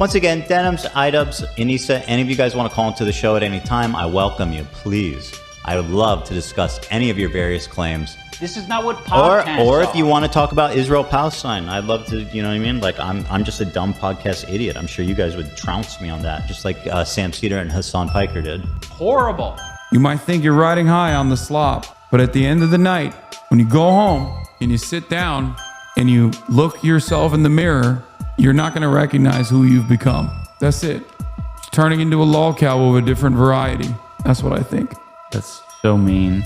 Once again, Denims, iDubbbz, Anissa, any of you guys want to call into the show at any time, I welcome you, please. I would love to discuss any of your various claims. This is not what podcasts or if are. you want to talk about Israel-Palestine, I'd love to, you know what I mean? Like, I'm just a dumb podcast idiot. I'm sure you guys would trounce me on that, just like Sam Cedar and Hasan Piker did. Horrible. You might think you're riding high on the slop, but at the end of the night, when you go home and you sit down and you look yourself in the mirror, you're not going to recognize who you've become. That's it. It's turning into a lolcow of a different variety. That's what I think. That's so mean.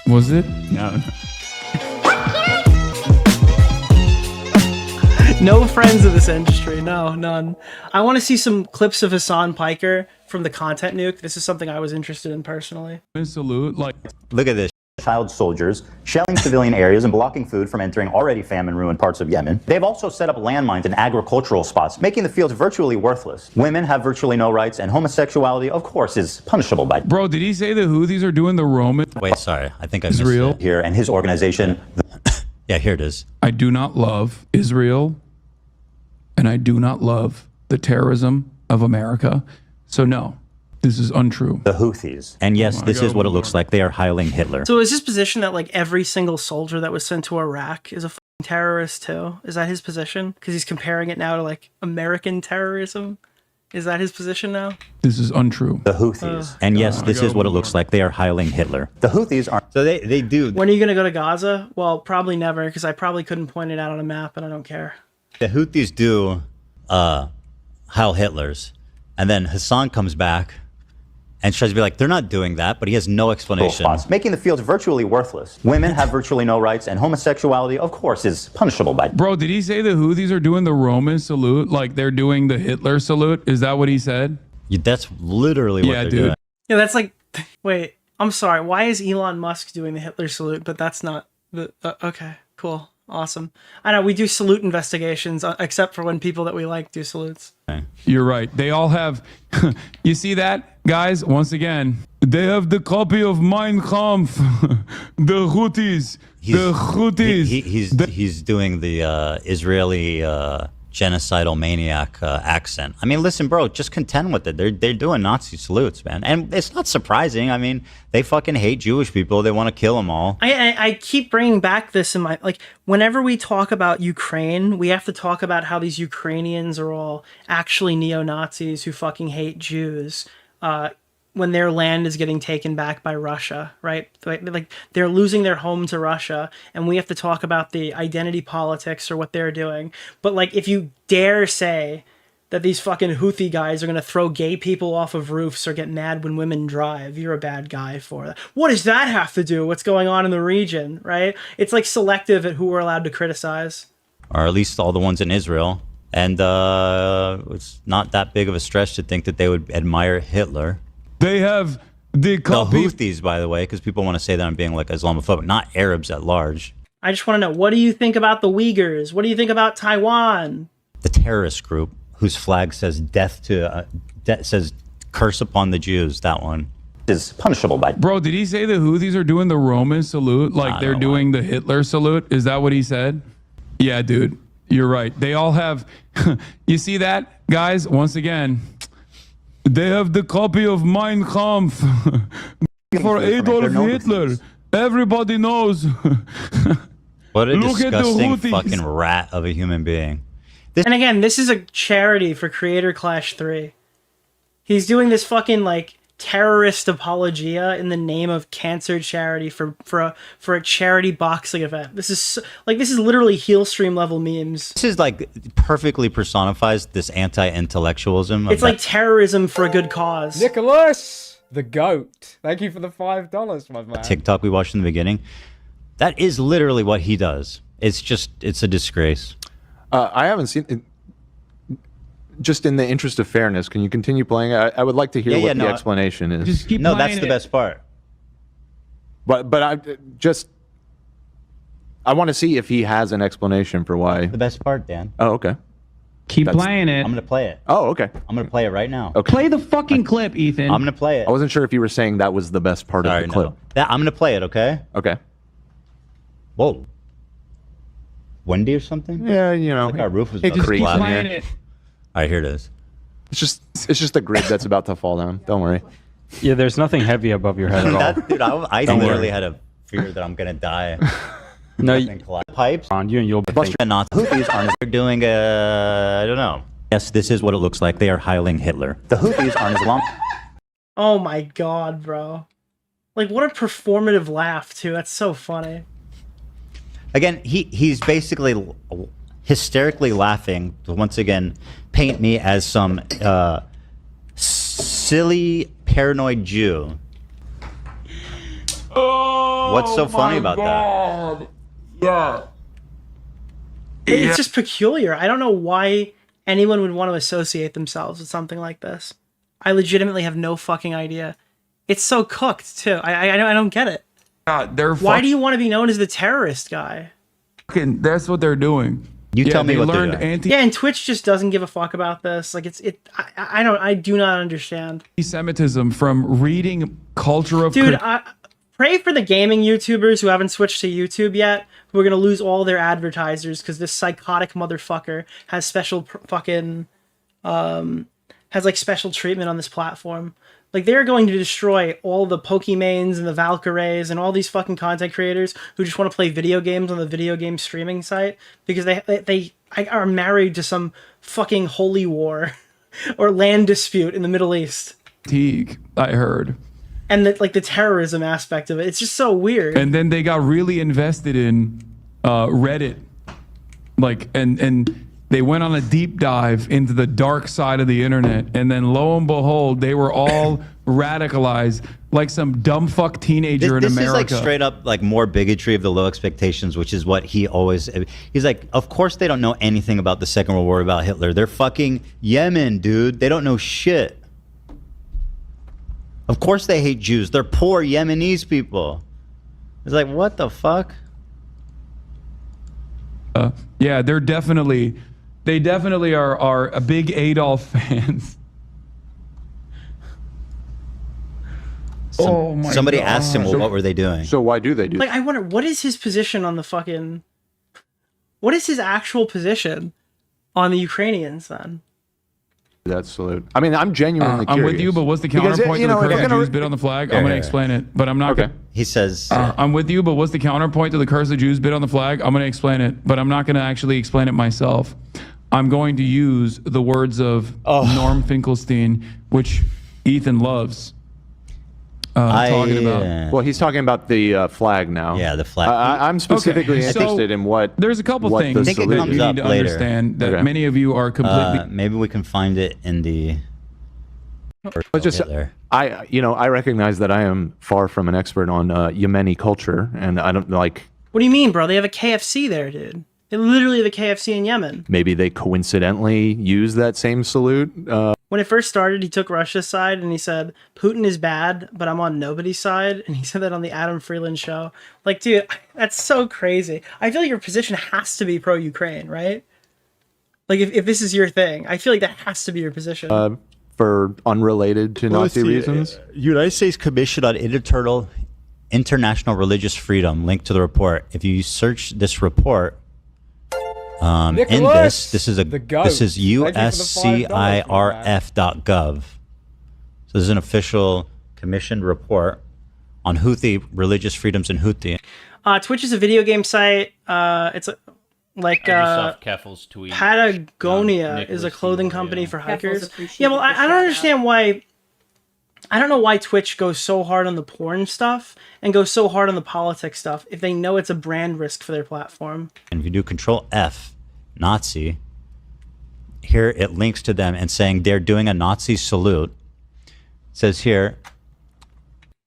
Was it? No. No friends of this industry. No, none. I want to see some clips of Hasan Piker from the content nuke. This is something I was interested in personally. Salute, like. Look at this. Child soldiers shelling civilian areas and blocking food from entering already famine-ruined parts of Yemen. They've also set up landmines in agricultural spots, making the fields virtually worthless. Women have virtually no rights, and homosexuality, of course, is punishable by... Bro, did he say the Houthis are doing the Roman? Wait, sorry. I think I missed Israel it here. And his organization... Yeah, here it is. I do not love Israel, and I do not love the terrorism of America. So no. This is untrue. The Houthis. And yes, this is what it looks like. They are hiling Hitler. So is his position that like every single soldier that was sent to Iraq is a terrorist too? Is that his position? Because he's comparing it now to like American terrorism. Is that his position now? This is untrue. The Houthis. And yes, this is what it looks like. They are hiling Hitler. The Houthis are... So they do... When are you going to go to Gaza? Well, probably never, because I probably couldn't point it out on a map, and I don't care. The Houthis do heil Hitler's. And then Hasan comes back and tries to be like, they're not doing that, but he has no explanation. Making the fields virtually worthless. Women have virtually no rights, and homosexuality, of course, is punishable by... Bro, did he say the Houthis are doing the Roman salute like they're doing the Hitler salute? Is that what he said? Yeah, that's literally what they're doing. Yeah, that's like... Wait, I'm sorry. Why is Elon Musk doing the Hitler salute, but that's not... the okay, cool. Awesome. I know, we do salute investigations, except for when people that we like do salutes. Okay. You're right. They all have... You see that, guys? Once again, they have the copy of Mein Kampf. The Houthis. The Houthis. He's doing the Israeli genocidal maniac accent. I mean, listen, bro, just contend with it. They're doing Nazi salutes, man. And it's not surprising. I mean, they fucking hate Jewish people. They want to kill them all. I keep bringing back this in my... Like, whenever we talk about Ukraine, we have to talk about how these Ukrainians are all actually neo-Nazis who fucking hate Jews. When their land is getting taken back by Russia, right? Like they're losing their home to Russia, and we have to talk about the identity politics or what they're doing. But like, if you dare say that these fucking Houthi guys are gonna throw gay people off of roofs or get mad when women drive, you're a bad guy for that. What does that have to do with what's going on in the region, right? It's like selective at who we're allowed to criticize. Or at least all the ones in Israel. And it's not that big of a stretch to think that they would admire Hitler. They have the copy... The Houthis, by the way, because people want to say that I'm being like Islamophobic, not Arabs at large. I just want to know, what do you think about the Uyghurs? What do you think about Taiwan? The terrorist group whose flag says death to, says curse upon the Jews, that one is punishable by... Bro, did he say the Houthis are doing the Roman salute like they're doing the Hitler salute? Is that what he said? Yeah, dude, you're right. They all have... You see that, guys? Once again... They have the copy of Mein Kampf for Adolf Hitler. Everybody knows. What a disgusting fucking rat of a human being. And again, this is a charity for Creator Clash 3. He's doing this fucking like terrorist apologia in the name of cancer charity for a charity boxing event. This is literally heel stream level memes. This is like perfectly personifies this anti-intellectualism. It's like terrorism for a good cause. Nicholas, the goat. Thank you for the $5, my man. TikTok we watched in the beginning. That is literally what he does. It's a disgrace. I haven't seen it. Just in the interest of fairness, can you continue playing? I would like to hear what the explanation is. Just keep no, playing that's the best part. But I want to see if he has an explanation for why. The best part, Dan. Oh, okay. Keep playing it. I'm gonna play it. Oh, okay. I'm gonna play it right now. Okay. Play the fucking clip, Ethan. I'm gonna play it. I wasn't sure if you were saying that was the best part of the clip. No. I'm gonna play it. Okay. Okay. Whoa. Windy or something? Yeah, you know. Like our roof was Hey, just keep cloudy. playing it. All right, here it is. It's just a grid that's about to fall down. Don't worry. Yeah, there's nothing heavy above your head at all. Dude, I literally had a fear that I'm gonna die. No, Pipes on you and you'll be not Houthis aren't. They're doing I don't know. Yes, this is what it looks like. They are hiling Hitler. The Houthis aren't Islam. Oh my god, bro. Like, what a performative laugh, too. That's so funny. Again, he's basically hysterically laughing to once again paint me as some silly, paranoid Jew. Oh, what's so funny about that? Yeah. It's just peculiar. I don't know why anyone would want to associate themselves with something like this. I legitimately have no fucking idea. It's so cooked, too. I don't get it. God, why do you want to be known as the terrorist guy? That's what they're doing. You tell me what they're doing. Yeah, and Twitch just doesn't give a fuck about this. Like, I do not understand. Anti-Semitism from reading culture of... Dude, pray for the gaming YouTubers who haven't switched to YouTube yet, who are going to lose all their advertisers because this psychotic motherfucker has special has like special treatment on this platform. Like, they're going to destroy all the Pokemanes and the Valkyrays and all these fucking content creators who just want to play video games on the video game streaming site because they are married to some fucking holy war or land dispute in the Middle East. I heard. And the terrorism aspect of it. It's just so weird. And then they got really invested in Reddit. Like, and they went on a deep dive into the dark side of the internet. And then lo and behold, they were all radicalized like some dumb fuck teenager in America. This is like straight up like more bigotry of the low expectations, which is what he's like, of course they don't know anything about the Second World War, about Hitler. They're fucking Yemen, dude. They don't know shit. Of course they hate Jews. They're poor Yemenis people. It's like, what the fuck? Yeah, they definitely are a big Adolf fans. Somebody asked him, well, what were they doing? So why do they do like, I wonder, what is his position on the fucking... What is his actual position on the Ukrainians, then? that salute? I mean, I'm genuinely curious. I'm with you, but what's the counterpoint to the curse of Jews bit on the flag? I'm going to explain it, but I'm not going to... He says... I'm with you, but what's the counterpoint to the curse of Jews bit on the flag? I'm going to explain it, but I'm not going to actually explain it myself. I'm going to use the words of Norm Finkelstein, which Ethan loves. Talking about. Well, he's talking about the flag now. Yeah, the flag. I'm specifically interested in what. There's a couple things I think it comes you up need to later. understand that many of you are completely. Maybe we can find it in the. I recognize that I am far from an expert on Yemeni culture, and I don't like. What do you mean, bro? They have a KFC there, dude. They literally have a KFC in Yemen. Maybe they coincidentally use that same salute. When it first started, he took Russia's side and he said, Putin is bad, but I'm on nobody's side. And he said that on the Adam Freeland show. Like, dude, that's so crazy. I feel like your position has to be pro-Ukraine, right? Like, if this is your thing, I feel like that has to be your position. For unrelated to Nazi reasons? United States Commission on International Religious Freedom, link to the report. If you search this report, in this is uscirf.gov. So this is an official commissioned report on Houthi religious freedoms in Houthi. Twitch is a video game site. It's Patagonia is a clothing company for hikers. Yeah, well, I don't understand why. I don't know why Twitch goes so hard on the porn stuff and goes so hard on the politics stuff if they know it's a brand risk for their platform. And if you do Control F, Nazi, here it links to them and saying they're doing a Nazi salute. It says here.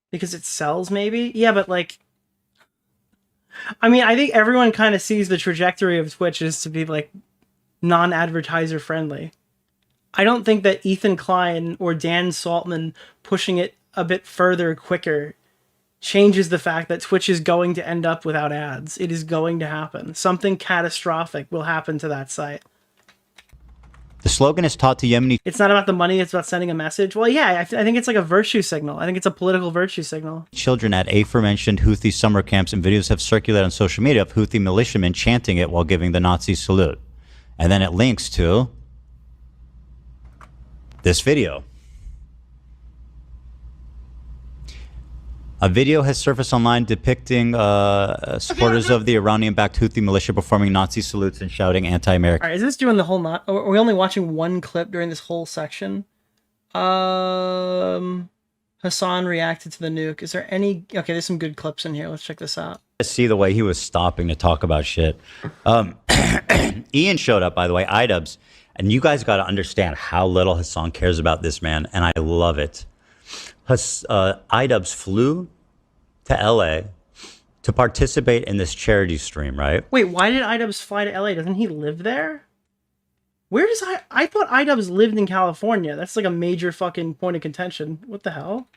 Because it sells, maybe? Yeah, but like, I mean, I think everyone kind of sees the trajectory of Twitch is to be like non-advertiser friendly. I don't think that Ethan Klein or Dan Saltman pushing it a bit further quicker changes the fact that Twitch is going to end up without ads. It is going to happen. Something catastrophic will happen to that site. The slogan is taught to Yemeni. It's not about the money, it's about sending a message. Well, yeah, I think it's like a virtue signal. I think it's a political virtue signal. Children at aforementioned Houthi summer camps, and videos have circulated on social media of Houthi militiamen chanting it while giving the Nazi salute. And then it links to this video. A video has surfaced online depicting supporters of the Iranian-backed Houthi militia performing Nazi salutes and shouting anti-American. All right, is this doing the whole not? Are we only watching one clip during this whole section? Hasan reacted to the nuke. Is there any? Okay, there's some good clips in here. Let's check this out. See the way he was stopping to talk about shit. Ian showed up, by the way, iDubbbz's, and you guys got to understand how little Hasan cares about this man, and I love it. iDubbbz's flew to LA to participate in this charity stream, right? Wait, why did iDubbbz's fly to LA? Doesn't he live there? Where does I thought iDubbbz's lived in California. That's like a major fucking point of contention. What the hell?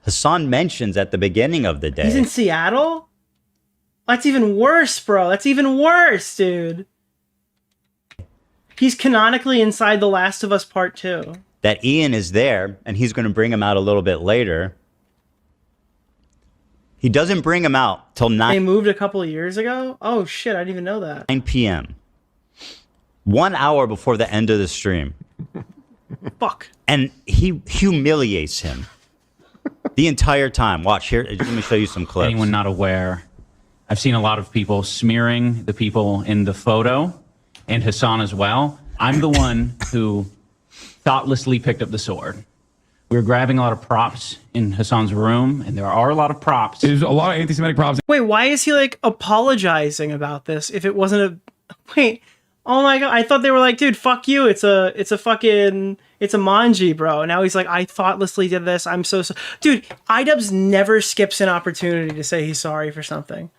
Hasan mentions at the beginning of the day. He's in Seattle? That's even worse, bro. That's even worse, dude. He's canonically inside The Last of Us Part 2. That Ian is there, and he's going to bring him out a little bit later. He doesn't bring him out till 9. They moved a couple of years ago? Oh, shit, I didn't even know that. 9 p.m. 1 hour before the end of the stream. Fuck. And he humiliates him the entire time. Watch here. Let me show you some clips. Anyone not aware, I've seen a lot of people smearing the people in the photo, and Hasan as well. I'm the one who thoughtlessly picked up the sword. We were grabbing a lot of props in Hasan's room, and there are a lot of props. There's a lot of anti-Semitic props. Wait, why is he like apologizing about this if it wasn't a... Wait, oh my god, I thought they were like, dude, fuck you, it's a manji, bro. Now he's like, I thoughtlessly did this, I'm so... Dude, iDubbbz's never skips an opportunity to say he's sorry for something.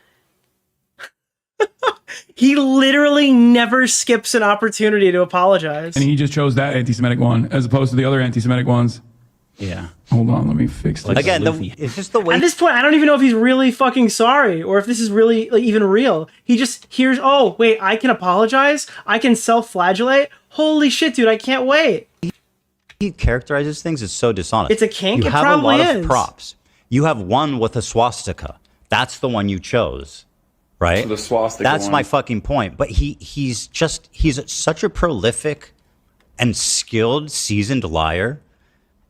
He literally never skips an opportunity to apologize. And he just chose that anti-Semitic one as opposed to the other anti-Semitic ones. Yeah. Hold on, let me fix this. Again, it's just the way... At this point, I don't even know if he's really fucking sorry or if this is really like, even real. He just hears, oh, wait, I can apologize? I can self-flagellate? Holy shit, dude, I can't wait. He characterizes things as so dishonest. It's a kink? You It have probably a lot is. of props. You have one with a swastika. That's the one you chose, right? The swastika That's one. my fucking point. But he's such a prolific and skilled, seasoned liar.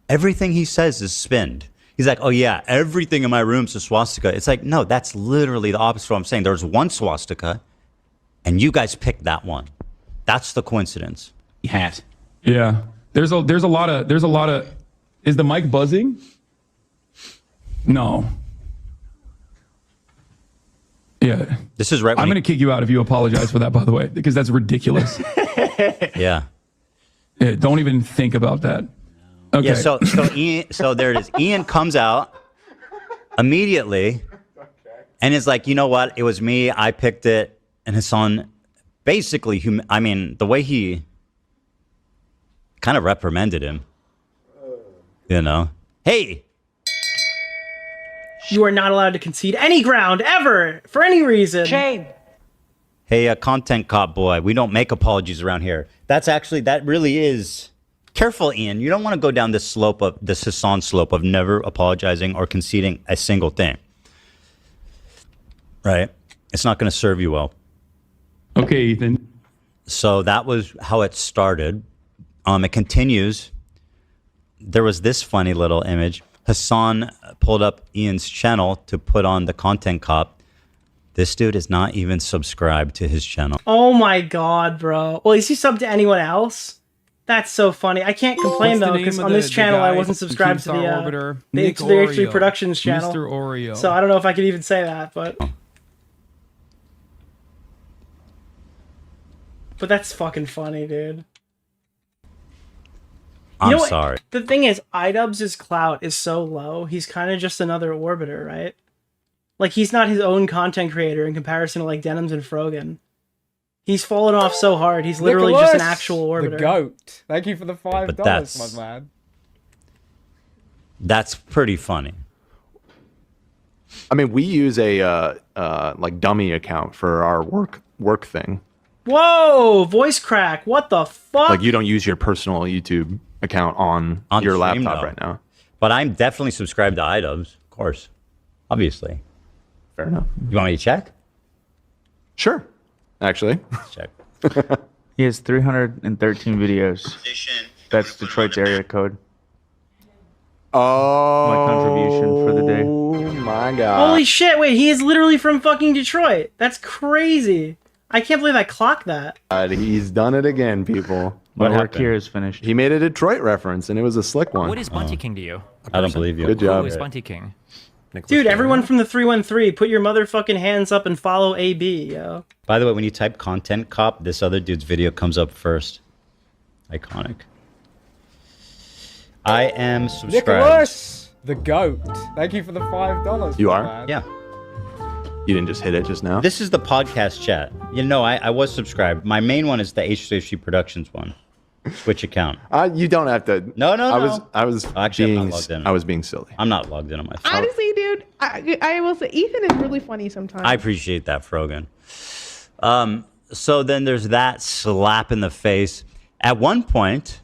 Everything he says is spinned. He's like, oh yeah, everything in my room's a swastika. It's like, no, that's literally the opposite of what I'm saying. There's one swastika, and you guys picked that one. That's the coincidence. Hat. Yeah. There's a lot of is the mic buzzing? No. Yeah. This is right. I'm going to kick you out if you apologize for that, by the way, because that's ridiculous. Yeah. Yeah, don't even think about that. Okay. Yeah, so there it is. Ian comes out immediately and is like, you know what? It was me. I picked it. And Hasan basically, the way he kind of reprimanded him, you know, hey, You are not allowed to concede any ground ever for any reason. Shame. Hey, content cop boy, we don't make apologies around here. That really is... Careful, Ian. You don't want to go down this Hasan slope of never apologizing or conceding a single thing. Right? It's not going to serve you well. Okay, Ethan. So that was how it started. It continues. There was this funny little image. Hasan pulled up Ian's channel to put on the content cop. This dude is not even subscribed to his channel. Oh my god, bro. Well, is he subbed to anyone else? That's so funny. I can't complain though, because on this channel I wasn't subscribed to the H3 Productions channel. Mr. Oreo. So I don't know if I could even say that, but that's fucking funny, dude. I'm sorry. The thing is, iDubbbz's clout is so low, he's kind of just another orbiter, right? Like, he's not his own content creator in comparison to, like, Denims and Frogan. He's fallen off so hard, he's literally just an actual orbiter. The GOAT. Thank you for the $5, my man. That's pretty funny. I mean, we use a like dummy account for our work thing. Whoa! Voice crack. What the fuck? Like, you don't use your personal YouTube account on your stream, laptop though. right now. But I'm definitely subscribed to iDubbbz's, of course. Obviously. Fair enough. You want me to check? Sure. Actually. Let's check. He has 313 videos. That's Detroit's area code. Oh, My contribution for the day. Oh my god. Holy shit, wait, he is literally from fucking Detroit. That's crazy. I can't believe I clocked that. He's done it again, people. My work here is finished. He made a Detroit reference, and it was a slick one. What is Bunty King to you? I don't believe you. Good job. Who is Bunty King? Dude, everyone from the 313, put your motherfucking hands up and follow AB, yo. By the way, when you type content cop, this other dude's video comes up first. Iconic. I am subscribed. Nicholas, the goat. Thank you for the $5. You are? man. Yeah. You didn't just hit it just now? This is the podcast chat. You know, I was subscribed. My main one is the H3C Productions one. Switch account. You don't have to. No. I was Actually, I'm being not logged in. I was being silly. I'm not logged in on my phone. Honestly, dude, I will say Ethan is really funny sometimes. I appreciate that, Frogan. So then there's that slap in the face. At one point,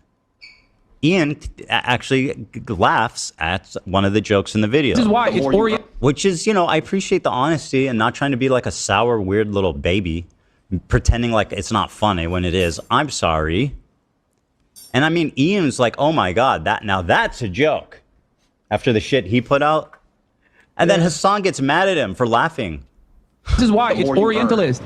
Ian actually laughs at one of the jokes in the video. This is why it's Orient. Which is, you know, I appreciate the honesty and not trying to be like a sour, weird little baby, pretending like it's not funny when it is. I'm sorry. And I mean, Ian's like, oh my God, that's a joke. After the shit he put out. And then Hasan gets mad at him for laughing. This is why it's Orientalist.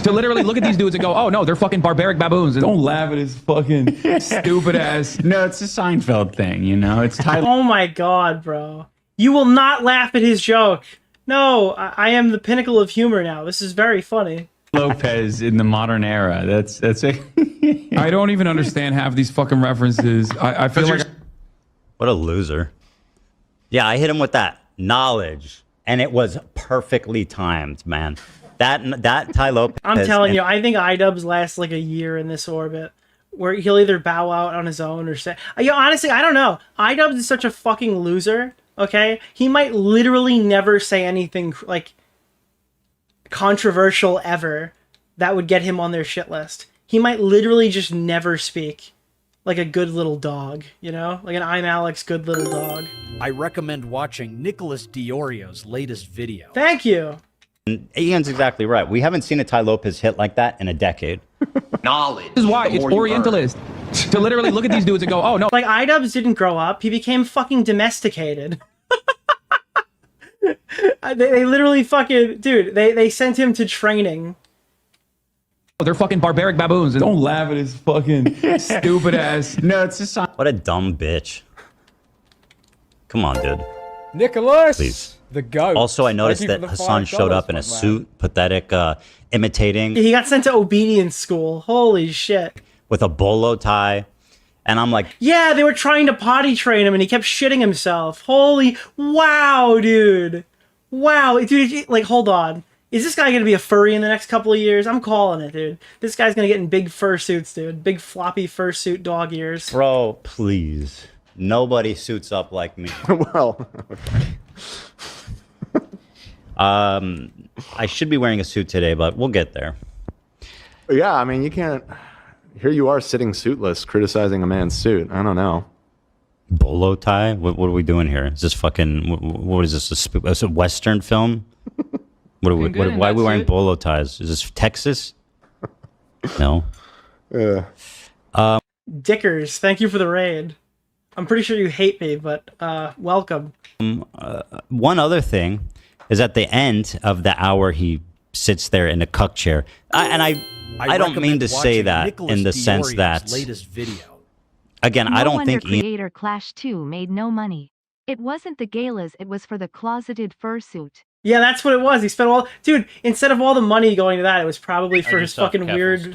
To literally look at these dudes and go, oh no, they're fucking barbaric baboons. And don't laugh at his fucking stupid ass. No, it's a Seinfeld thing, you know? It's Tyler Oh my god, bro. You will not laugh at his joke. No, I am the pinnacle of humor now. This is very funny. Lopez in the modern era. That's it. I don't even understand half these fucking references. I feel like... What a loser. Yeah, I hit him with that knowledge. And it was perfectly timed, man. That Ty Lopez. I'm telling you, I think iDubbbz lasts like a year in this orbit, where he'll either bow out on his own or say, honestly, I don't know. iDubbbz is such a fucking loser. Okay, he might literally never say anything like controversial ever that would get him on their shit list. He might literally just never speak. Like a good little dog, you know? Like an I'm Alex good little dog. I recommend watching Nicholas DeOrio's latest video. Thank you. Ian's exactly right. We haven't seen a Ty Lopez hit like that in a decade. Knowledge. This is why it's Orientalist. To literally look at these dudes and go, oh no. Like iDubbbz didn't grow up. He became fucking domesticated. they literally fucking... Dude, they sent him to training. They're fucking barbaric baboons. And don't laugh at his fucking stupid ass. No, it's just What a dumb bitch. Come on, dude. Nicholas, Please. the goat. Also, I noticed that Hasan showed up in a suit, pathetic, imitating. He got sent to obedience school. Holy shit. With a bolo tie. And I'm like... Yeah, they were trying to potty train him and he kept shitting himself. Holy... Wow, dude. Wow. Dude, like, hold on. Is this guy going to be a furry in the next couple of years? I'm calling it, dude. This guy's going to get in big fursuits, dude. Big floppy fursuit dog ears. Bro, please. Nobody suits up like me. Well, okay. I should be wearing a suit today, but we'll get there. Yeah, I mean, you can't... Here you are sitting suitless, criticizing a man's suit. I don't know. Bolo tie? What are we doing here? Is this fucking... What is this? Is a Western film? Why are we wearing bolo ties? Is this Texas? No. Dickers, thank you for the raid. I'm pretty sure you hate me, but welcome. One other thing is at the end of the hour he sits there in a cuck chair. I don't mean to say that Nicholas in the sense DeOrio's that... latest video. Again, I don't think... Creator Clash 2 made no money. It wasn't the galas, it was for the closeted fursuit. Yeah, that's what it was. He spent all... Dude, instead of all the money going to that, it was probably for his fucking weird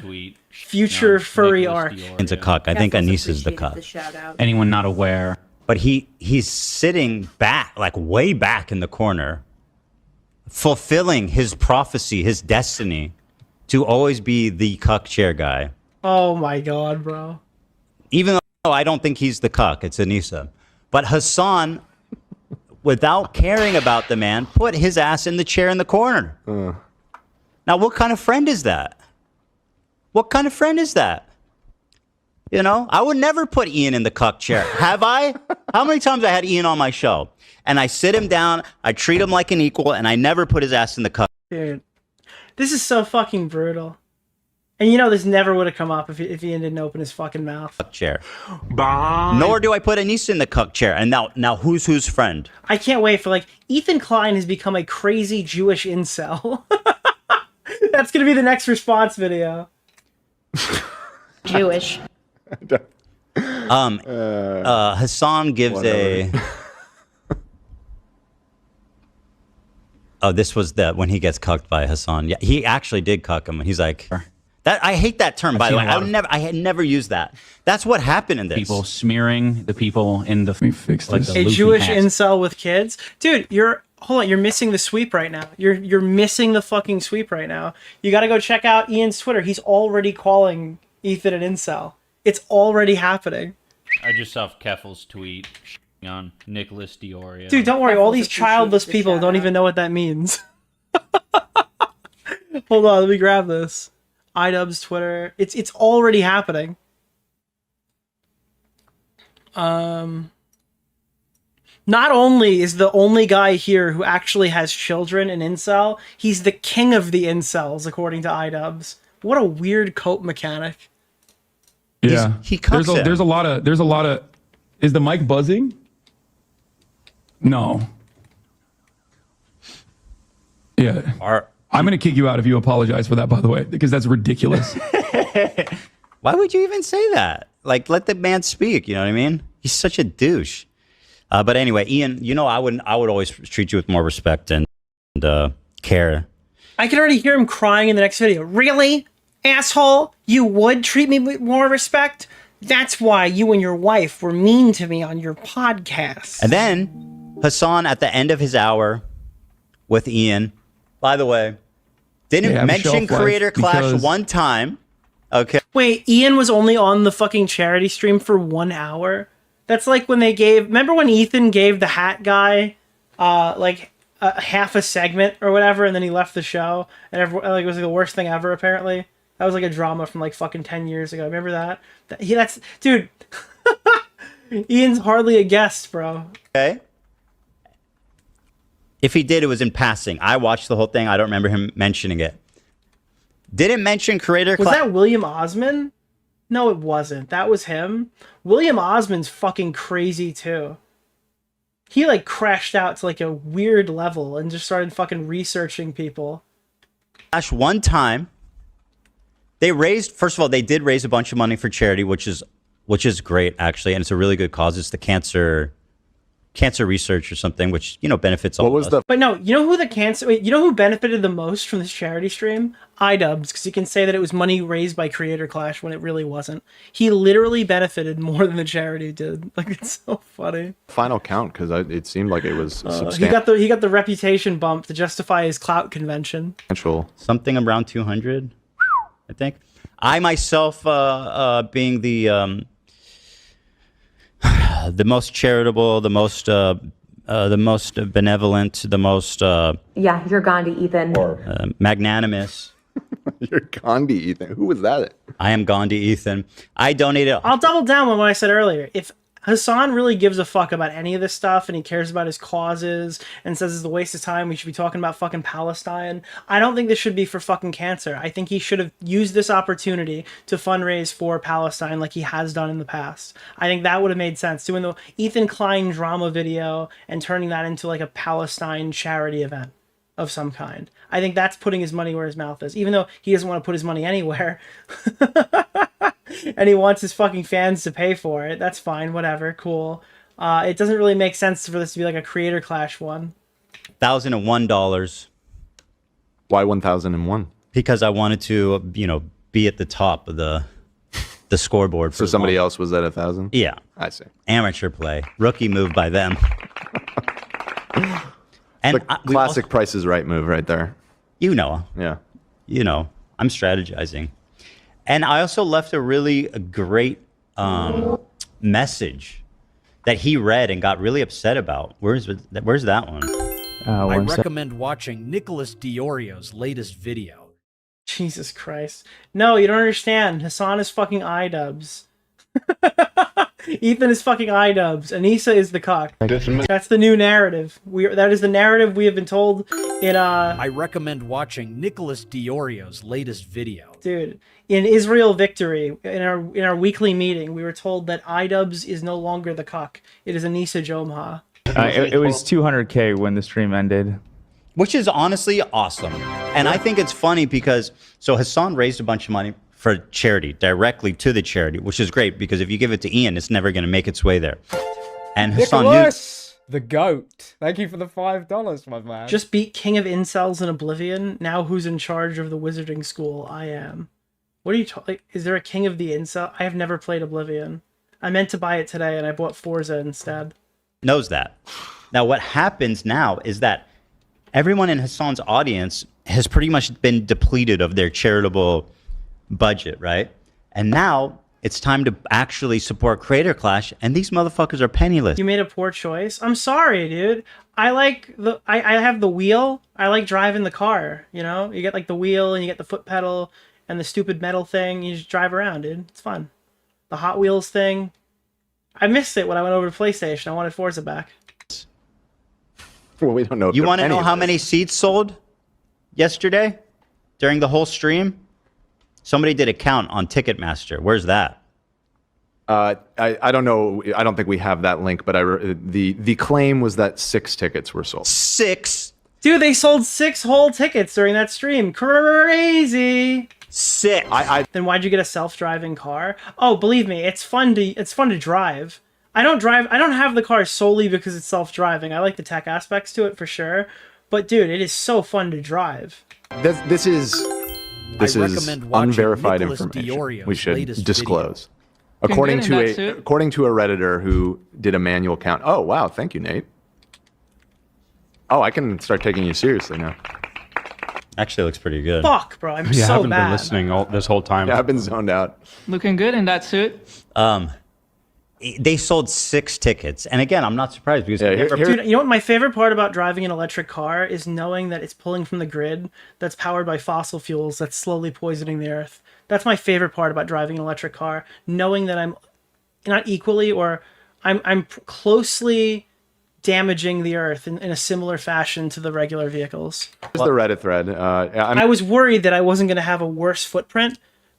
future furry arc. Into cuck. I think Anissa's the cuck. Anyone not aware. But he's sitting back, like way back in the corner, fulfilling his prophecy, his destiny, to always be the cuck chair guy. Oh my god, bro. Even though I don't think he's the cuck, it's Anissa. But Hasan... without caring about the man, put his ass in the chair in the corner. Now, what kind of friend is that? What kind of friend is that? You know, I would never put Ian in the cuck chair. Have I? How many times I had Ian on my show? And I sit him down, I treat him like an equal, and I never put his ass in the cuck. Dude, this is so fucking brutal. And you know this never would have come up if Ian didn't open his fucking mouth. Cuck chair. Bye. Nor do I put Anissa in the cuck chair. And now who's whose friend? I can't wait for like Ethan Klein has become a crazy Jewish incel. That's gonna be the next response video. Jewish. Hasan gives a. Oh, this was when he gets cucked by Hasan. Yeah, he actually did cuck him. He's like. That I hate that term, by the way. I had never used that. That's what happened in this. People smearing the people in the. Let me fix this. A Jewish incel with kids, dude. Hold on. You're missing the sweep right now. You're missing the fucking sweep right now. You got to go check out Ian's Twitter. He's already calling Ethan an incel. It's already happening. I just saw Keffel's tweet on Nicholas DeOrio. Dude, don't worry. All these childless people don't even know what that means. Hold on. Let me grab this. iDubbbz's Twitter. It's already happening. Not only is the only guy here who actually has children an incel, he's the king of the incels, according to iDubbbz. What a weird cope mechanic. Yeah. There's a lot of. Is the mic buzzing? No. Yeah. I'm going to kick you out if you apologize for that, by the way, because that's ridiculous. Why would you even say that? Like, let the man speak. You know what I mean? He's such a douche. But anyway, Ian, you know, I would always treat you with more respect and care. I can already hear him crying in the next video. Really? Asshole? You would treat me with more respect? That's why you and your wife were mean to me on your podcast. And then Hasan, at the end of his hour with Ian, by the way, didn't mention Creator Clash one time. Okay. Wait, Ian was only on the fucking charity stream for 1 hour? That's like when they remember when Ethan gave the hat guy, like half a segment or whatever, and then he left the show, and it was like the worst thing ever, apparently. That was like a drama from like fucking 10 years ago. Remember that? Dude, Ian's hardly a guest, bro. Okay. If he did, it was in passing. I watched the whole thing. I don't remember him mentioning it. Didn't mention Creator Clash. Was that William Osman? No, it wasn't. That was him. William Osman's fucking crazy too. He like crashed out to like a weird level and just started fucking researching people. Clash one time. First of all, they did raise a bunch of money for charity, which is great actually, and it's a really good cause. It's the cancer research or something, which, you know, benefits all of us. But no, you know who benefited the most from this charity stream? iDubbbz, because he can say that it was money raised by Creator Clash when it really wasn't. He literally benefited more than the charity did. Like, it's so funny. Final count, because it seemed like it was substantial. He got the reputation bump to justify his clout convention. Something around 200, I think. I myself, being the most charitable, the most benevolent, the most yeah, you're Gandhi, Ethan. Magnanimous. You're Gandhi, Ethan. Who was that? I am Gandhi, Ethan. I donated. I'll double down on what I said earlier. If Hasan really gives a fuck about any of this stuff and he cares about his causes and says it's a waste of time, we should be talking about fucking Palestine, I don't think this should be for fucking cancer. I think he should have used this opportunity to fundraise for Palestine like he has done in the past. I think that would have made sense. Doing the Ethan Klein drama video and turning that into like a Palestine charity event of some kind. I think that's putting his money where his mouth is, even though he doesn't want to put his money anywhere. And he wants his fucking fans to pay for it. That's fine, whatever, cool. It doesn't really make sense for this to be like a Creator Clash one. $1,001. Why 1,001? Because I wanted to, you know, be at the top of the scoreboard. So somebody else was at 1,000? Yeah. I see. Amateur play. Rookie move by them. And the classic Price is Right move right there. You know. Yeah. You know, I'm strategizing. And I also left a really great message that he read and got really upset about. Where's that one? I recommend watching Nicholas DeOrio's latest video. Jesus Christ. No, you don't understand. Hasan is fucking iDubbbz. Ethan is fucking iDubbbz. Anissa is the cock. That's the new narrative. That is the narrative we have been told in I recommend watching Nicholas DeOrio's latest video. Dude, in Israel Victory, in our weekly meeting, we were told that iDubbbz is no longer the cock. It is Anissa Jomha. It was 200K when the stream ended. Which is honestly awesome. And I think it's funny because, so Hasan raised a bunch of money for charity, directly to the charity, which is great because if you give it to Ian, it's never going to make its way there. And Hasan, Nicholas, the goat. Thank you for the $5, my man. Just beat King of Incels in Oblivion. Now who's in charge of the wizarding school? I am. What are you talking? Like, is there a King of the Incel? I have never played Oblivion. I meant to buy it today and I bought Forza instead. knows that. Now, what happens now is that everyone in Hasan's audience has pretty much been depleted of their charitable budget, right? And now it's time to actually support Creator Clash, and these motherfuckers are penniless. You made a poor choice. I'm sorry, dude. I like the I have the wheel. I like driving the car, you know? You get like the wheel and you get the foot pedal and the stupid metal thing. You just drive around, dude. It's fun. The Hot Wheels thing. I missed it when I went over to PlayStation. I wanted Forza back. Well, we don't know. You want to know how many seats sold yesterday during the whole stream? Somebody did a count on Ticketmaster. Where's that? I don't know. I don't think we have that link, but the claim was that 6 tickets were sold. 6? Dude, they sold 6 whole tickets during that stream. Crazy. 6. Then why'd you get a self-driving car? Oh, believe me, it's fun to drive. I don't have the car solely because it's self-driving. I like the tech aspects to it for sure. But dude, it is so fun to drive. This is unverified information. DeOrio's We should disclose. Video. According to a Redditor who did a manual count. Oh wow, thank you, Nate. Oh, I can start taking you seriously now. Actually looks pretty good. Fuck, bro, I'm so I haven't bad. been listening this whole time. Yeah, I've been zoned out. Looking good in that suit. They sold 6 tickets, and again, I'm not surprised because dude, you know what my favorite part about driving an electric car is knowing that it's pulling from the grid that's powered by fossil fuels that's slowly poisoning the earth. That's my favorite part about driving an electric car, knowing that I'm not equally or I'm closely damaging the earth in a similar fashion to the regular vehicles. Here's the Reddit thread. I was worried that I wasn't going to have a worse footprint,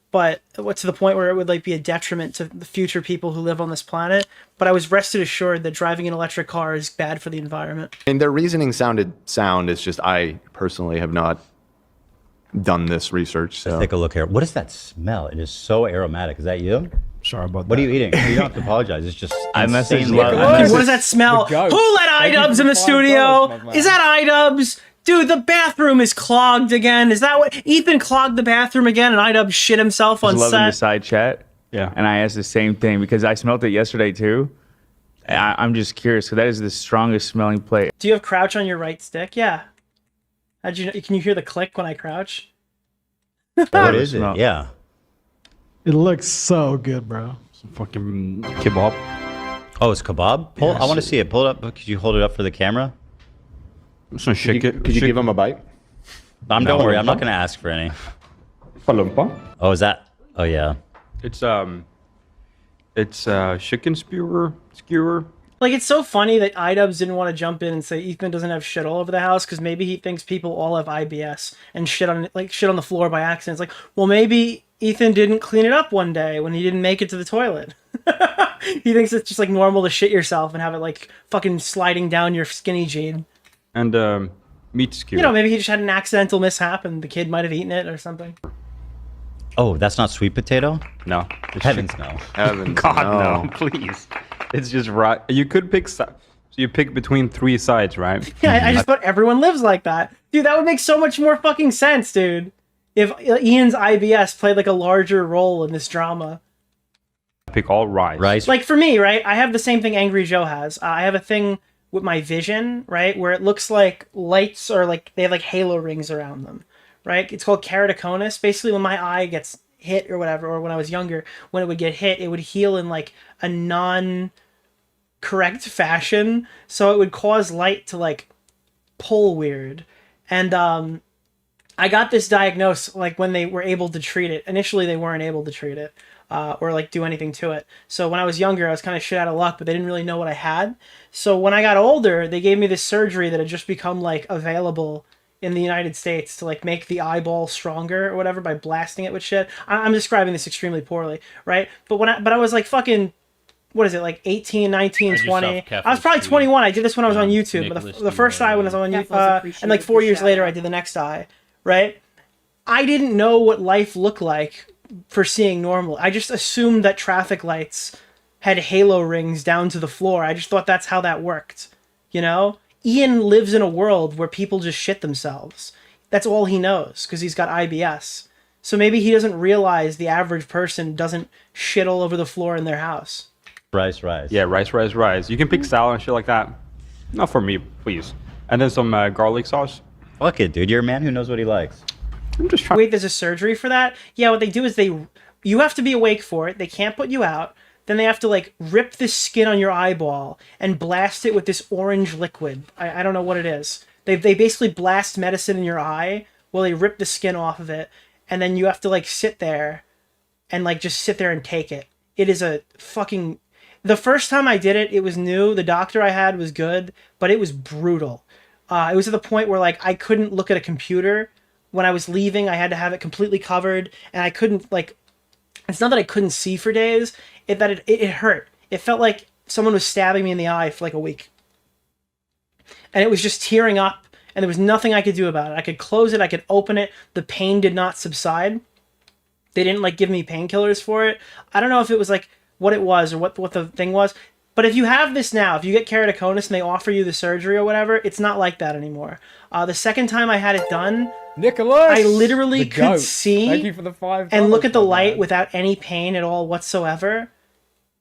but to the point where it would like be a detriment to the future people who live on this planet. But I was rested assured that driving an electric car is bad for the environment. And their reasoning sounded sound. It's just I personally have not done this research. So. Let's take a look here. What is that smell? It is so aromatic. Is that you? Sorry about that. What are you eating? You don't have to apologize. It's just I messaged insanely What does that smell? Who let iDubbbz in the studio? Is that iDubbbz? Dude, the bathroom is clogged again. Is that what Ethan clogged the bathroom again and iDubbbz shit himself on loving the set? side chat. Yeah. And I asked the same thing because I smelled it yesterday too. I'm just curious because that is the strongest smelling plate. Do you have crouch on your right stick? Yeah. How'd you know? Can you hear the click when I crouch? What is it? Yeah. It looks so good, bro. Some fucking kebab. Oh, it's kebab? I want to see it. Pull it up. Could you hold it up for the camera? So shake it. Could you give him a bite? Don't worry. I'm not going to ask for any. Oh, is that? Oh, yeah. It's chicken skewer. Like, it's so funny that iDubbbz didn't want to jump in and say Ethan doesn't have shit all over the house because maybe he thinks people all have IBS and shit on the floor by accident. It's like, well, maybe Ethan didn't clean it up one day when he didn't make it to the toilet. He thinks it's just like normal to shit yourself and have it like fucking sliding down your skinny jean. And meat skewer. You know, maybe he just had an accidental mishap and the kid might have eaten it or something. Oh, that's not sweet potato? No. Heavens no. Heavens God, no. Please. It's just right. You could pick... So you pick between 3 sides, right? Yeah, I just thought everyone lives like that. Dude, that would make so much more fucking sense, dude. If Ian's IBS played like a larger role in this drama. Pick all rice. Like for me, right? I have the same thing Angry Joe has. I have a thing with my vision, right? Where it looks like lights are like, they have like halo rings around them, right? It's called keratoconus. Basically when my eye gets hit or whatever, or when I was younger, when it would get hit, it would heal in like a non-correct fashion. So it would cause light to like pull weird. And I got this diagnosed like when they were able to treat it. Initially they weren't able to treat it. or like do anything to it. So when I was younger, I was kind of shit out of luck, but they didn't really know what I had. So when I got older, they gave me this surgery that had just become like available in the United States to like make the eyeball stronger or whatever by blasting it with shit. I'm describing this extremely poorly, right? But I was like fucking, what is it, like 18, 19, 20? I was probably 21. I did this when I was on YouTube. But the first eye when I was on YouTube, and like 4 years later, I did the next eye, right? I didn't know what life looked like for seeing normal. I just assumed that traffic lights had halo rings down to the floor. I just thought that's how that worked, you know? Ian lives in a world where people just shit themselves. That's all he knows because he's got IBS. So maybe he doesn't realize the average person doesn't shit all over the floor in their house. Rice. Yeah, rice. You can pick salad and shit like that. Not for me, please. And then some garlic sauce. Fuck it, dude. You're a man who knows what he likes. I'm just trying. Wait, there's a surgery for that? Yeah, what they do is you have to be awake for it. They can't put you out. Then they have to like rip the skin on your eyeball and blast it with this orange liquid. I don't know what it is. They basically blast medicine in your eye while they rip the skin off of it. And then you have to like sit there and like just sit there and take it. It is a fucking... The first time I did it, it was new. The doctor I had was good, but it was brutal. It was at the point where like I couldn't look at a computer. When I was leaving, I had to have it completely covered, and I couldn't, like, it's not that I couldn't see for days, it hurt. It felt like someone was stabbing me in the eye for like a week. And it was just tearing up, and there was nothing I could do about it. I could close it, I could open it, the pain did not subside. They didn't, like, give me painkillers for it. I don't know if it was, like, what it was or what the thing was. But if you have this now, if you get keratoconus and they offer you the surgery or whatever, it's not like that anymore. The second time I had it done, Nicholas, I literally could goat. see Thank you for the $5 and look at the light without any pain at all whatsoever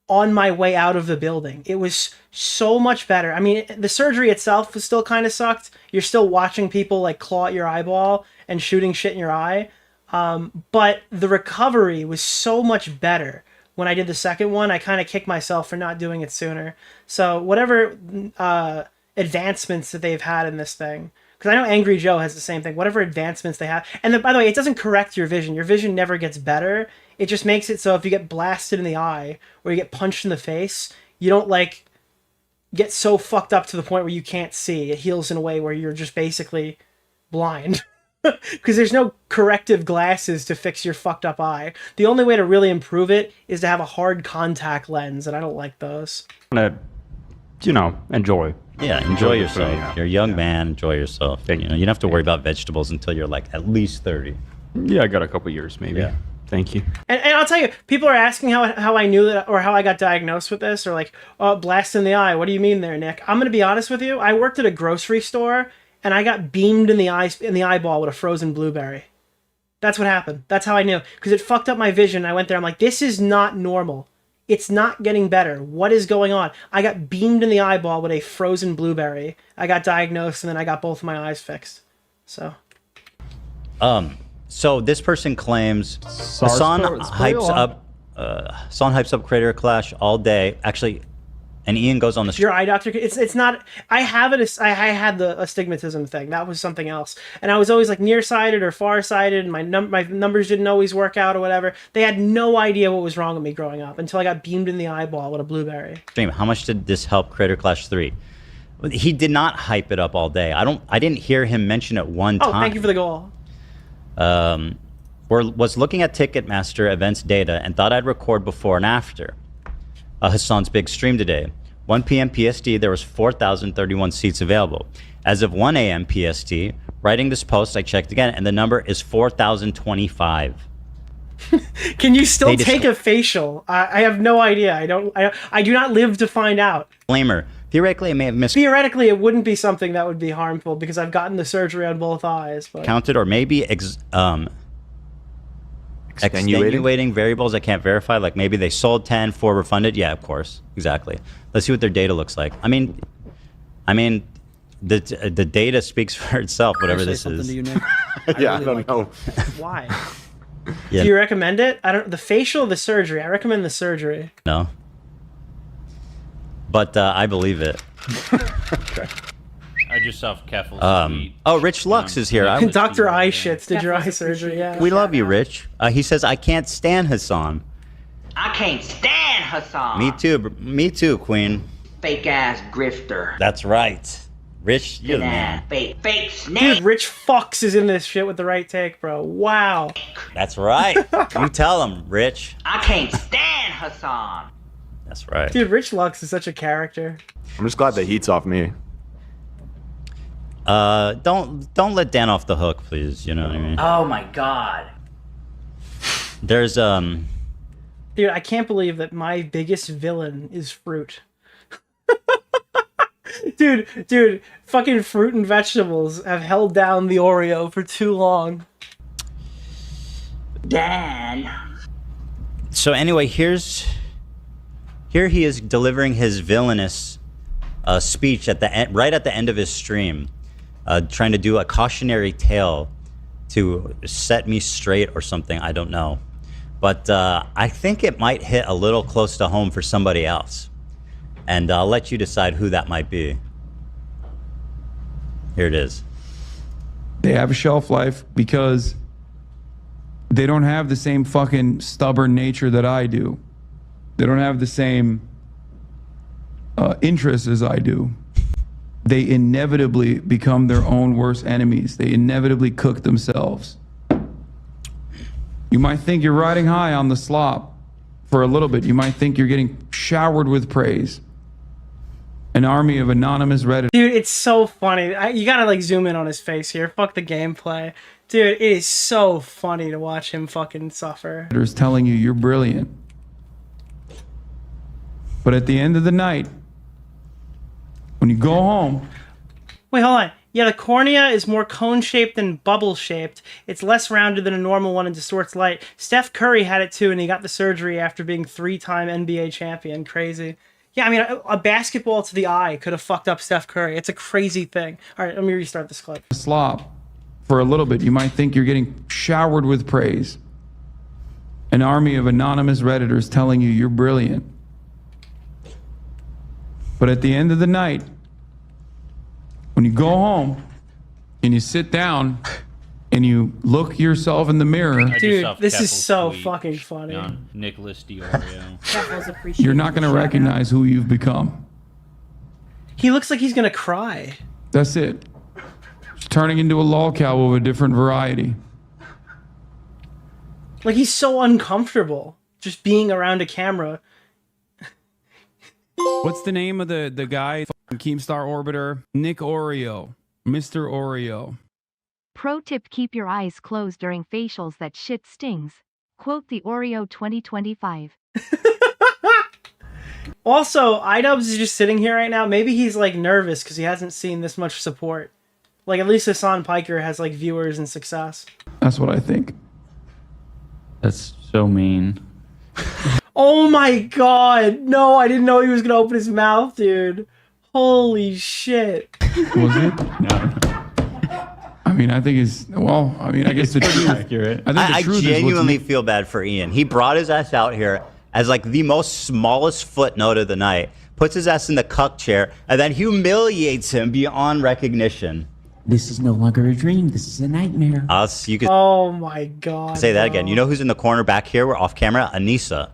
on my way out of the building. It was so much better. I mean, the surgery itself was still kind of sucked. You're still watching people like claw at your eyeball and shooting shit in your eye. But the recovery was so much better. When I did the second one, I kind of kicked myself for not doing it sooner. So whatever advancements that they've had in this thing, because I know Angry Joe has the same thing, whatever advancements they have. And then, by the way, it doesn't correct your vision. Your vision never gets better. It just makes it so if you get blasted in the eye or you get punched in the face, you don't like get so fucked up to the point where you can't see. It heals in a way where you're just basically blind. Because there's no corrective glasses to fix your fucked up eye. The only way to really improve it is to have a hard contact lens, and I don't like those. Enjoy. Yeah, enjoy yourself. Yeah. You're a young man, enjoy yourself. You don't have to worry about vegetables until you're like at least 30. Yeah, I got a couple years maybe. Yeah. Thank you. And I'll tell you, people are asking how I knew that or how I got diagnosed with this, or like, oh, blast in the eye. What do you mean there, Nick? I'm going to be honest with you. I worked at a grocery store, and I got beamed in the eyeball with a frozen blueberry. That's what happened. That's how I knew. Because it fucked up my vision. I went there. I'm like, this is not normal. It's not getting better. What is going on? I got beamed in the eyeball with a frozen blueberry. I got diagnosed, and then I got both of my eyes fixed. So this person claims Hasan hypes up Creator Clash all day. Actually, and Ian goes on the your eye doctor. It's not. I have it. I had the astigmatism thing. That was something else. And I was always like nearsighted or farsighted. And my numbers didn't always work out or whatever. They had no idea what was wrong with me growing up until I got beamed in the eyeball with a blueberry. How much did this help Creator Clash 3? He did not hype it up all day. I didn't hear him mention it one time. Oh, thank you for the goal. Was looking at Ticketmaster events data and thought I'd record before and after Hasan's big stream today. 1 p.m. PST, there was 4,031 seats available. As of 1 a.m. PST, writing this post, I checked again, and the number is 4,025. Can you still take a facial? I have no idea. I do not live to find out. Disclaimer. Theoretically, I may have missed. Theoretically, it wouldn't be something that would be harmful because I've gotten the surgery on both eyes. But counted or maybe extenuating variables I can't verify. Like maybe they sold 10, 4 refunded. Yeah, of course, exactly. Let's see what their data looks like. I mean, the data speaks for itself. Whatever this is. To you, Nick? I don't know. Why? Yeah. Do you recommend it? The facial or the surgery? I recommend the surgery. No. But I believe it. Okay. I just saw Keffel's tweet. Oh, Rich Lux is here. Dr. Eye Shits did your eye surgery. Yeah. We love you, Rich. He says, I can't stand Hasan. I can't stand Hasan. Me too, Queen. Fake ass grifter. That's right. Rich, you're the man. Fake snake. Dude, Rich Fox is in this shit with the right take, bro. Wow. That's right. You tell him, Rich. I can't stand Hasan. That's right. Dude, Rich Lux is such a character. I'm just glad the heat's off me. Don't let Dan off the hook, please. You know what I mean? Oh my god. There's Dude, I can't believe that my biggest villain is fruit. Dude, fucking fruit and vegetables have held down the Oreo for too long. Dan. So anyway, here he is delivering his villainous speech at the end, right at the end of his stream, trying to do a cautionary tale to set me straight or something. I don't know, but I think it might hit a little close to home for somebody else, and I'll let you decide who that might be. Here it is. They have a shelf life because they don't have the same fucking stubborn nature that I do. They don't have the same interests as I do. They inevitably become their own worst enemies. They inevitably cook themselves. You might think you're riding high on the slop for a little bit. You might think you're getting showered with praise. An army of anonymous Reddit. Dude, it's so funny. You gotta like zoom in on his face here. Fuck the gameplay. Dude, it is so funny to watch him fucking suffer. Redditors telling you you're brilliant. But at the end of the night, when you go home... Wait, hold on. Yeah, the cornea is more cone-shaped than bubble-shaped. It's less rounded than a normal one and distorts light. Steph Curry had it too, and he got the surgery after being 3-time NBA champion. Crazy. Yeah, I mean, a basketball to the eye could have fucked up Steph Curry. It's a crazy thing. All right, let me restart this clip. Slop for a little bit. You might think you're getting showered with praise. An army of anonymous Redditors telling you you're brilliant. But at the end of the night, when you go home and you sit down and you look yourself in the mirror... Dude, this is so fucking funny. Nicholas DeOrio. You're not going to recognize who you've become. He looks like he's going to cry. That's it. It's turning into a lolcow of a different variety. Like, he's so uncomfortable just being around a camera. What's the name of the guy? Keemstar Orbiter? Nick Oreo. Mr. Oreo. Pro tip: keep your eyes closed during facials. That shit stings. Quote the Oreo 2025. Also, iDubbbz is just sitting here right now. Maybe he's like nervous because he hasn't seen this much support. Like, at least Hasan Piker has like viewers and success. That's what I think. That's so mean. Oh my god. No, I didn't know he was going to open his mouth, dude. Holy shit. Was it? No. I mean, I think it's, well, I mean, I guess the truth. Accurate. I genuinely feel bad for Ian. He brought his ass out here as like the most smallest footnote of the night, puts his ass in the cuck chair, and then humiliates him beyond recognition. This is no longer a dream. This is a nightmare. You could oh my god. say that again. You know who's in the corner back here? We're off camera. Anissa.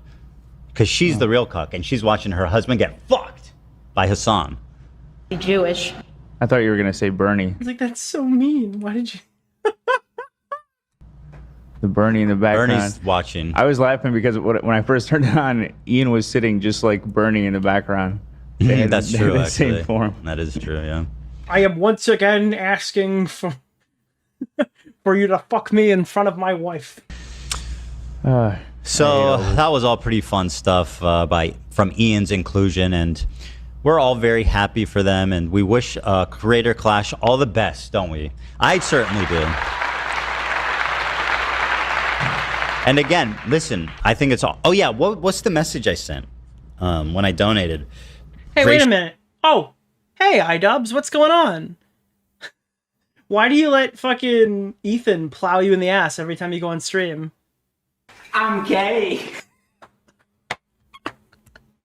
Because she's the real cuck, and she's watching her husband get fucked by Hasan. Jewish. I thought you were gonna say Bernie. I was like, that's so mean. Why did you? The Bernie in the background. Bernie's watching. I was laughing because when I first turned it on, Ian was sitting just like Bernie in the background. That's true, the actually. same form. That is true, yeah. I am once again asking for you to fuck me in front of my wife. So that was all pretty fun stuff from Ian's inclusion, and we're all very happy for them, and we wish Creator Clash all the best, don't we? I certainly do. And again, listen, I think it's all... Oh yeah, what's the message I sent when I donated? Hey, wait a minute. Oh, hey, iDubbbz, what's going on? Why do you let fucking Ethan plow you in the ass every time you go on stream? I'm gay.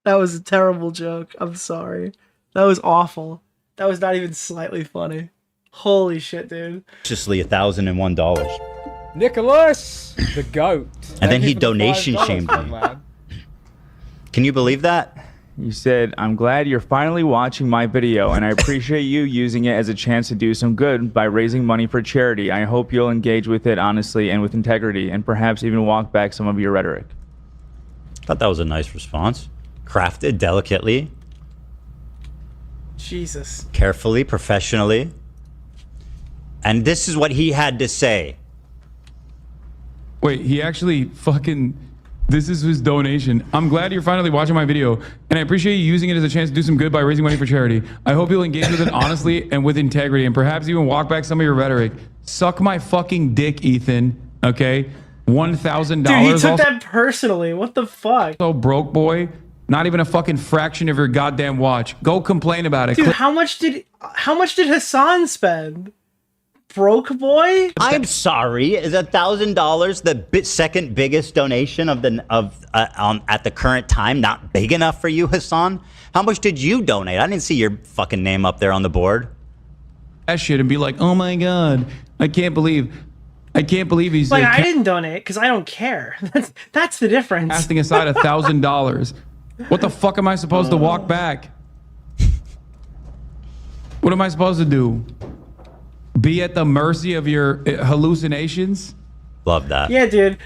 That was a terrible joke. I'm sorry. That was awful. That was not even slightly funny. Holy shit, dude. Graciously $1,001. Nicholas, the goat. And then he donation shamed me. Can you believe that? You said, I'm glad you're finally watching my video, and I appreciate you using it as a chance to do some good by raising money for charity. I hope you'll engage with it honestly and with integrity, and perhaps even walk back some of your rhetoric. Thought that was a nice response. Crafted delicately. Jesus. Carefully, professionally. And this is what he had to say. Wait, he actually fucking... This is his donation. I'm glad you're finally watching my video, and I appreciate you using it as a chance to do some good by raising money for charity. I hope you'll engage with it honestly and with integrity, and perhaps even walk back some of your rhetoric. Suck my fucking dick, Ethan. Okay? $1,000. Dude, he took that personally. What the fuck? So broke, boy. Not even a fucking fraction of your goddamn watch. Go complain about it. Dude, how much did Hasan spend? Broke boy? I'm sorry. Is $1,000 the second biggest donation at the current time not big enough for you, Hasan? How much did you donate? I didn't see your fucking name up there on the board. That shit and be like, oh my god, I can't believe he's like, I didn't donate because I don't care. That's the difference. Casting aside $1,000. What the fuck am I supposed to walk back? What am I supposed to do? Be at the mercy of your hallucinations? Love that. Yeah, dude.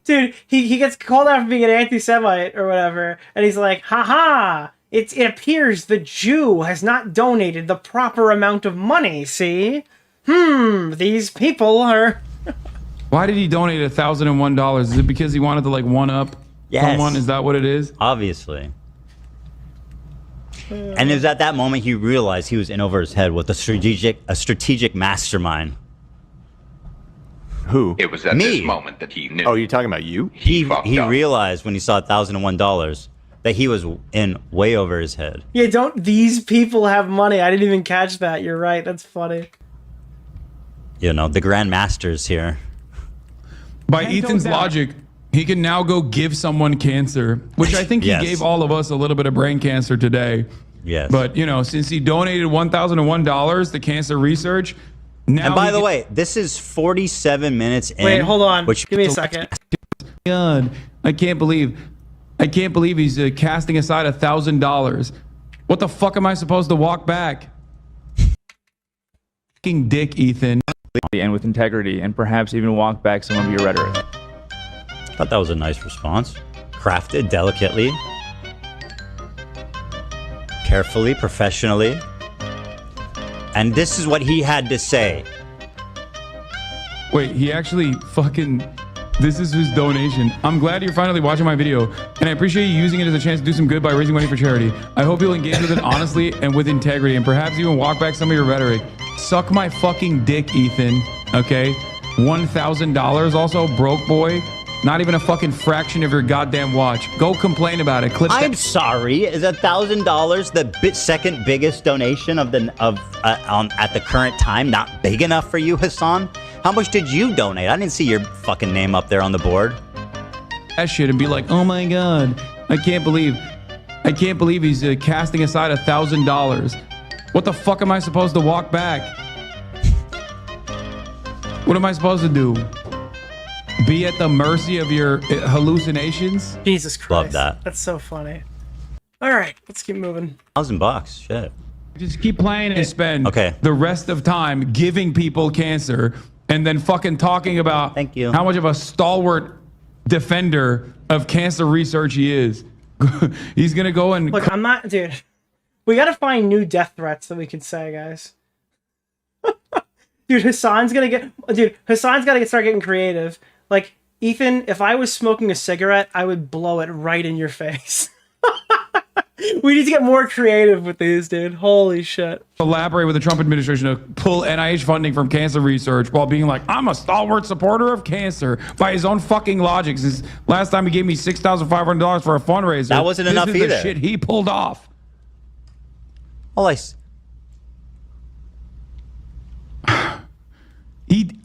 Dude, he gets called out for being an anti-Semite or whatever, and he's like, haha, it appears the Jew has not donated the proper amount of money, see? These people are... Why did he donate $1,001? Is it because he wanted to, like, one-up someone? Is that what it is? Obviously. And it was at that moment he realized he was in over his head with a strategic mastermind. Who? It was at this moment that he knew. Oh, you're talking about you? He realized when he saw $1,001 that he was in way over his head. Yeah, don't these people have money? I didn't even catch that. You're right. That's funny. You know, the Grand Masters here. By Ethan's logic, he can now go give someone cancer, which I think he gave all of us a little bit of brain cancer today. Yes. But, you know, since he donated $1,001 to cancer research, now... And by the way, this is 47 minutes in. Wait, hold on. Give me a second. God, I can't believe he's casting aside $1,000. What the fuck am I supposed to walk back? Fucking dick, Ethan. And with integrity, and perhaps even walk back some of your rhetoric. Thought that was a nice response. Crafted delicately. Carefully, professionally. And this is what he had to say. Wait, he actually fucking... This is his donation. I'm glad you're finally watching my video, and I appreciate you using it as a chance to do some good by raising money for charity. I hope you'll engage with it honestly and with integrity, and perhaps even walk back some of your rhetoric. Suck my fucking dick, Ethan. Okay? $1,000 also, broke boy. Not even a fucking fraction of your goddamn watch. Go complain about it. I'm sorry. Is $1,000 the second biggest donation at the current time not big enough for you, Hasan? How much did you donate? I didn't see your fucking name up there on the board. That shit and be like, oh my god, I can't believe he's casting aside $1,000. What the fuck am I supposed to walk back? What am I supposed to do? Be at the mercy of your hallucinations? Jesus Christ. Love that. That's so funny. All right, let's keep moving. $1,000, shit. Just keep playing and spend the rest of time giving people cancer and then fucking talking about how much of a stalwart defender of cancer research he is. He's gonna go and... Look, I'm not... Dude, we gotta find new death threats that we can say, guys. Dude, Hasan's gotta start getting creative. Like, Ethan, if I was smoking a cigarette, I would blow it right in your face. We need to get more creative with these, dude. Holy shit. Collaborate with the Trump administration to pull NIH funding from cancer research while being like, I'm a stalwart supporter of cancer by his own fucking logic. Since last time he gave me $6,500 for a fundraiser. That wasn't enough either. This is the shit he pulled off.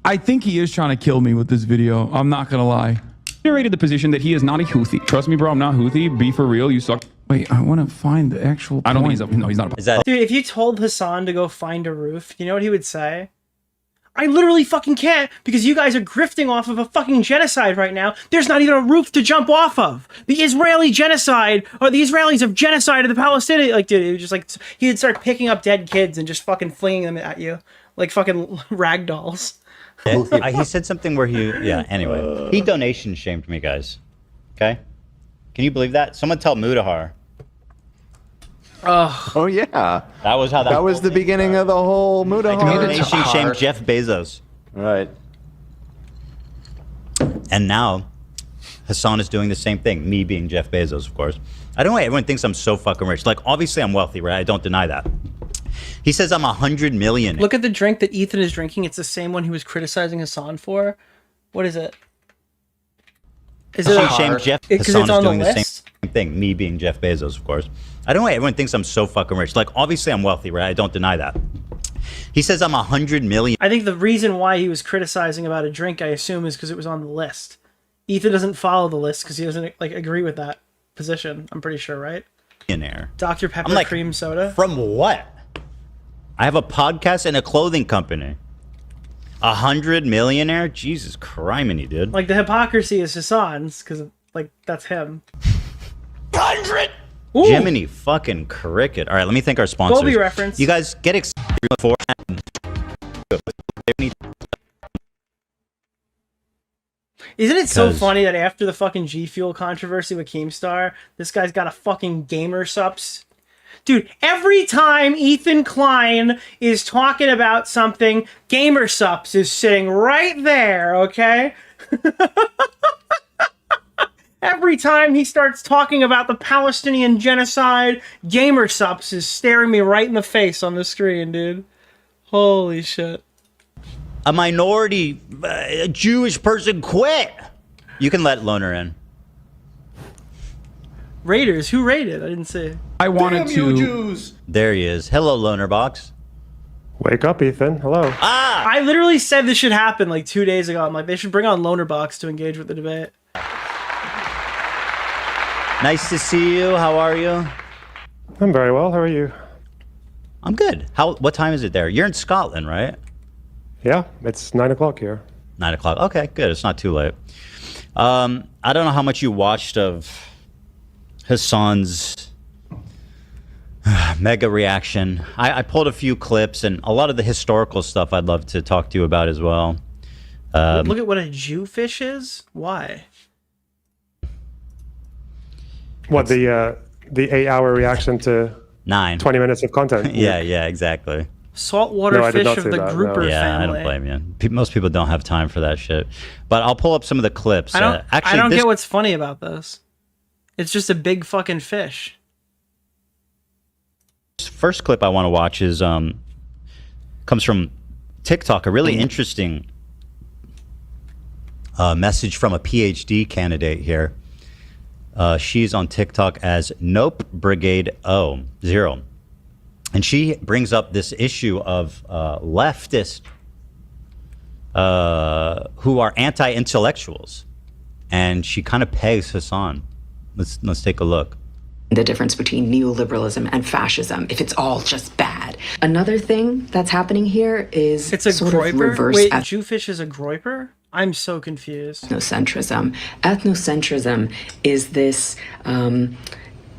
I think he is trying to kill me with this video. I'm not gonna lie. Reiterated the position that he is not a Houthi. Trust me, bro, I'm not Houthi. Be for real, you suck. Wait, I want to find the actual point. I don't think he's no, he's not. Dude, if you told Hasan to go find a roof, you know what he would say? I literally fucking can't because you guys are grifting off of a fucking genocide right now. There's not even a roof to jump off of. The Israeli genocide, or the Israelis have genocided the Palestinians. Like, dude, it was just like, he'd start picking up dead kids and just fucking flinging them at you like fucking rag dolls. He said something where anyway. He donation shamed me, guys. Okay? Can you believe that? Someone tell Mudahar. Oh yeah, that was how that was the beginning of the whole Mudahar. Donation shamed Jeff Bezos. Right. And now Hasan is doing the same thing. Me being Jeff Bezos, of course. I don't know why everyone thinks I'm so fucking rich. Like, obviously I'm wealthy, right? I don't deny that. He says I'm 100 million. Look at the drink that Ethan is drinking. It's the same one he was criticizing Hasan for. What is it? Is it shamed Jeff? Hasan is doing the same thing. Me being Jeff Bezos, of course. I don't know why everyone thinks I'm so fucking rich. Like, obviously I'm wealthy, right? I don't deny that. He says I'm 100 million. I think the reason why he was criticizing about a drink, I assume, is because it was on the list. Ethan doesn't follow the list because he doesn't like agree with that position. I'm pretty sure, right? Millionaire. Dr. Pepper cream soda. From what? I have a podcast and a clothing company. 100 millionaire? Jesus criminy, dude. Like, the hypocrisy is Hasan's because like that's him. 100. Jiminy fucking cricket. All right, let me thank our sponsors. Dolby reference. You guys get excited for. Isn't it so funny that after the fucking G Fuel controversy with Keemstar, this guy's got a fucking gamer subs? Dude, every time Ethan Klein is talking about something, gamer subs is sitting right there, okay? Every time he starts talking about the Palestinian genocide, gamer subs is staring me right in the face on the screen, dude. Holy shit. A minority, a Jewish person quit. You can let Loner in. Raiders? Who raided? I didn't see. I wanted to. Jews. There he is. Hello, Loner Box. Wake up, Ethan. Hello. I literally said this should happen like 2 days ago. I'm like, they should bring on Loner Box to engage with the debate. Nice to see you. How are you? I'm very well. How are you? I'm good. What time is it there? You're in Scotland, right? Yeah, it's 9 o'clock here. 9 o'clock. Okay, good. It's not too late. I don't know how much you watched of Hasan's mega reaction. I pulled a few clips and a lot of the historical stuff I'd love to talk to you about as well. Look at what a Jewfish is? Why? What, the 8-hour reaction to 20 minutes of content? Yeah, exactly. Saltwater fish of the grouper family. Yeah, I don't blame you. Most people don't have time for that shit. But I'll pull up some of the clips. I don't get what's funny about this. It's just a big fucking fish. First clip I want to watch is comes from TikTok. A really interesting message from a PhD candidate here. She's on TikTok as Nope Brigade 0. And she brings up this issue of leftists who are anti-intellectuals. And she kind of pegs Hasan. Let's take a look. The difference between neoliberalism and fascism, if it's all just bad. Another thing that's happening here is it's a sort groiper? of reverse. Wait, Jewfish is a groiper? I'm so confused. Ethnocentrism. Ethnocentrism is this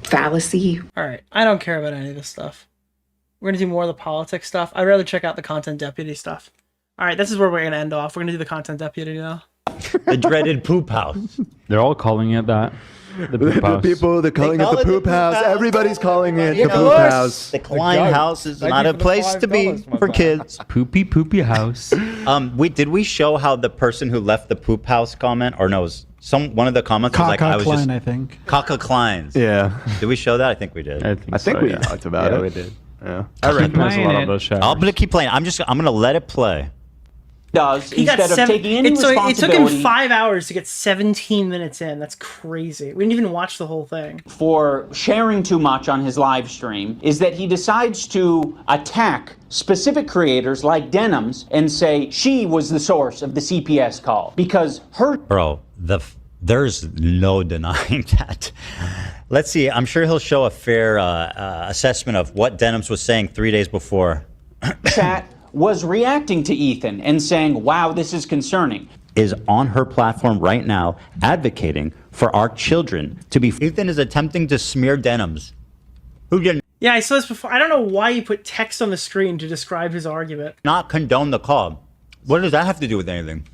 fallacy. All right, I don't care about any of this stuff. We're gonna do more of the politics stuff. I'd rather check out the content deputy stuff. All right, this is where we're gonna end off. We're gonna do the content deputy now. The dreaded poop house. They're all calling it that. The poop house. People, they're calling it the poop house. Everybody's calling it the poop house. The Klein house is not a place to be for kids. Poopy house. Did we show how the person who left the poop house comment, or no, one of the comments was like, I was Klein, just I think. Kaka Klein's. Yeah. Did we show that? I think we did. I think we talked about it. We did. Yeah. I recognize a lot of those showers. I'm gonna keep playing. I'm gonna let it play. It took him 5 hours to get 17 minutes in. That's crazy. We didn't even watch the whole thing. For sharing too much on his live stream is that he decides to attack specific creators like Denims and say she was the source of the CPS call because her... Bro, there's no denying that. Let's see. I'm sure he'll show a fair assessment of what Denims was saying 3 days before. Chat was reacting to Ethan and saying, wow, this is concerning. Is on her platform right now advocating for our children to be. Ethan is attempting to smear denims. Who didn't? Yeah, I saw this before. I don't know why he put text on the screen to describe his argument. Not condone the call. What does that have to do with anything?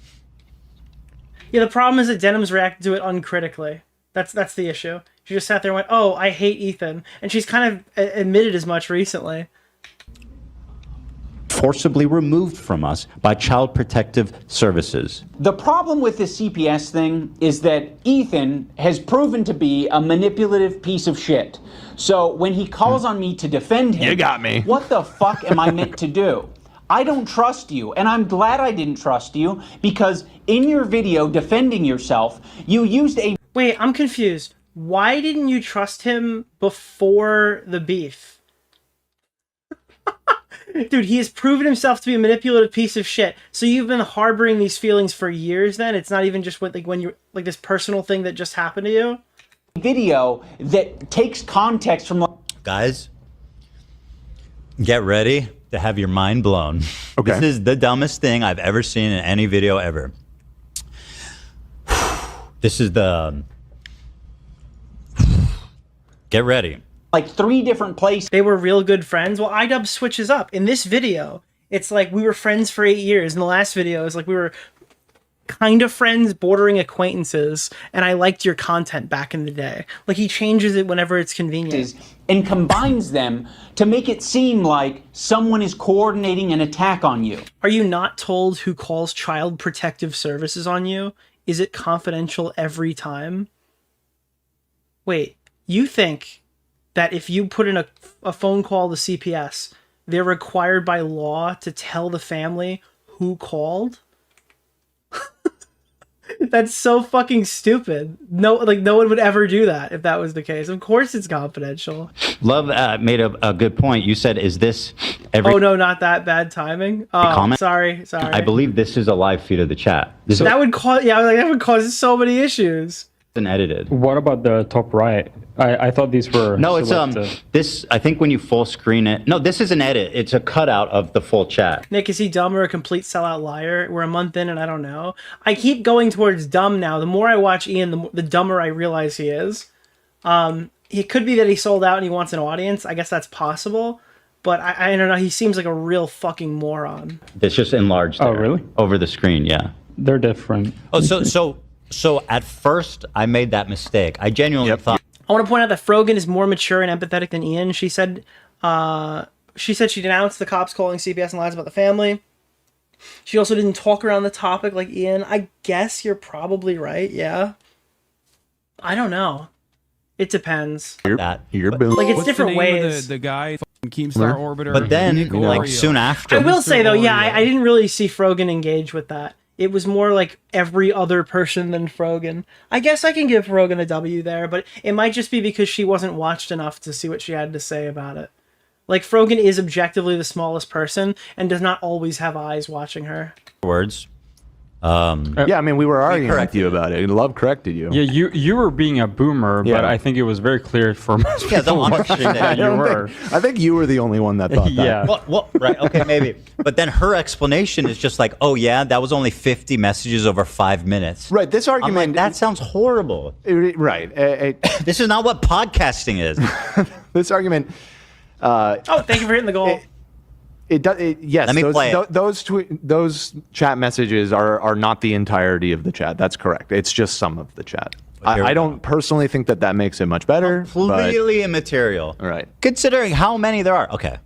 Yeah, the problem is that denims reacted to it uncritically. That's the issue. She just sat there and went, oh, I hate Ethan. And she's kind of admitted as much recently. Forcibly removed from us by Child Protective Services. The problem with this CPS thing is that Ethan has proven to be a manipulative piece of shit. So when he calls on me to defend him, you got me. What the fuck am I meant to do? I don't trust you, and I'm glad I didn't trust you, because in your video defending yourself, you used a... Wait, I'm confused. Why didn't you trust him before the beef? Dude, he has proven himself to be a manipulative piece of shit. So you've been harboring these feelings for years then? It's not even just when you're like this personal thing that just happened to you? Video that takes context from... Guys, get ready to have your mind blown. Okay. This is the dumbest thing I've ever seen in any video ever. This is the... Get ready. Like 3 different places. They were real good friends. Well, iDubbbz switches up. In this video, it's like we were friends for 8 years. In the last video, it's like we were kind of friends, bordering acquaintances, and I liked your content back in the day. Like, he changes it whenever it's convenient. And combines them to make it seem like someone is coordinating an attack on you. Are you not told who calls Child Protective Services on you? Is it confidential every time? Wait, you think that if you put in a phone call to CPS, they're required by law to tell the family who called? That's so fucking stupid. No one would ever do that if that was the case. Of course it's confidential. Love made a good point. You said, is this every... Oh, no, not that bad timing. Oh, comment? Sorry. I believe this is a live feed of the chat. That would cause so many issues. And edited. What about the top right? I thought these were... No, it's this, I think when you full screen it... No, this is an edit. It's a cutout of the full chat. Nick, is he dumb or a complete sellout liar? We're a month in and I don't know. I keep going towards dumb now. The more I watch Ian, the dumber I realize he is. It could be that he sold out and he wants an audience. I guess that's possible. But I don't know. He seems like a real fucking moron. It's just enlarged there. Oh, really? Over the screen, yeah. They're different. Oh, so at first I made that mistake. I genuinely thought... I want to point out that Frogan is more mature and empathetic than Ian. She said she denounced the cops calling CPS and lies about the family. She also didn't talk around the topic like Ian. I guess you're probably right, yeah. I don't know. It depends. You're like, it's different ways. The guy Keemstar Orbiter. But then, like, soon after... I will say, though, yeah, I didn't really see Frogan engage with that. It was more like every other person than Frogan. I guess I can give Frogan a W there, but it might just be because she wasn't watched enough to see what she had to say about it. Like, Frogan is objectively the smallest person and does not always have eyes watching her. Words. Yeah, I mean, we were arguing with you about it. Love corrected you. Yeah, you were being a boomer, but I think it was very clear for most people watching that you were. I think you were the only one that thought that. Yeah. Well, right, okay, maybe. But then her explanation is just like, oh yeah, that was only 50 messages over 5 minutes. Right, this argument... I'm like, that sounds horrible. Right. This is not what podcasting is. This argument... thank you for hitting the goal. Yes, Let me play it. Those chat messages are not the entirety of the chat. That's correct. It's just some of the chat. I don't personally think that makes it much better. Completely immaterial. Right. Considering how many there are. Okay.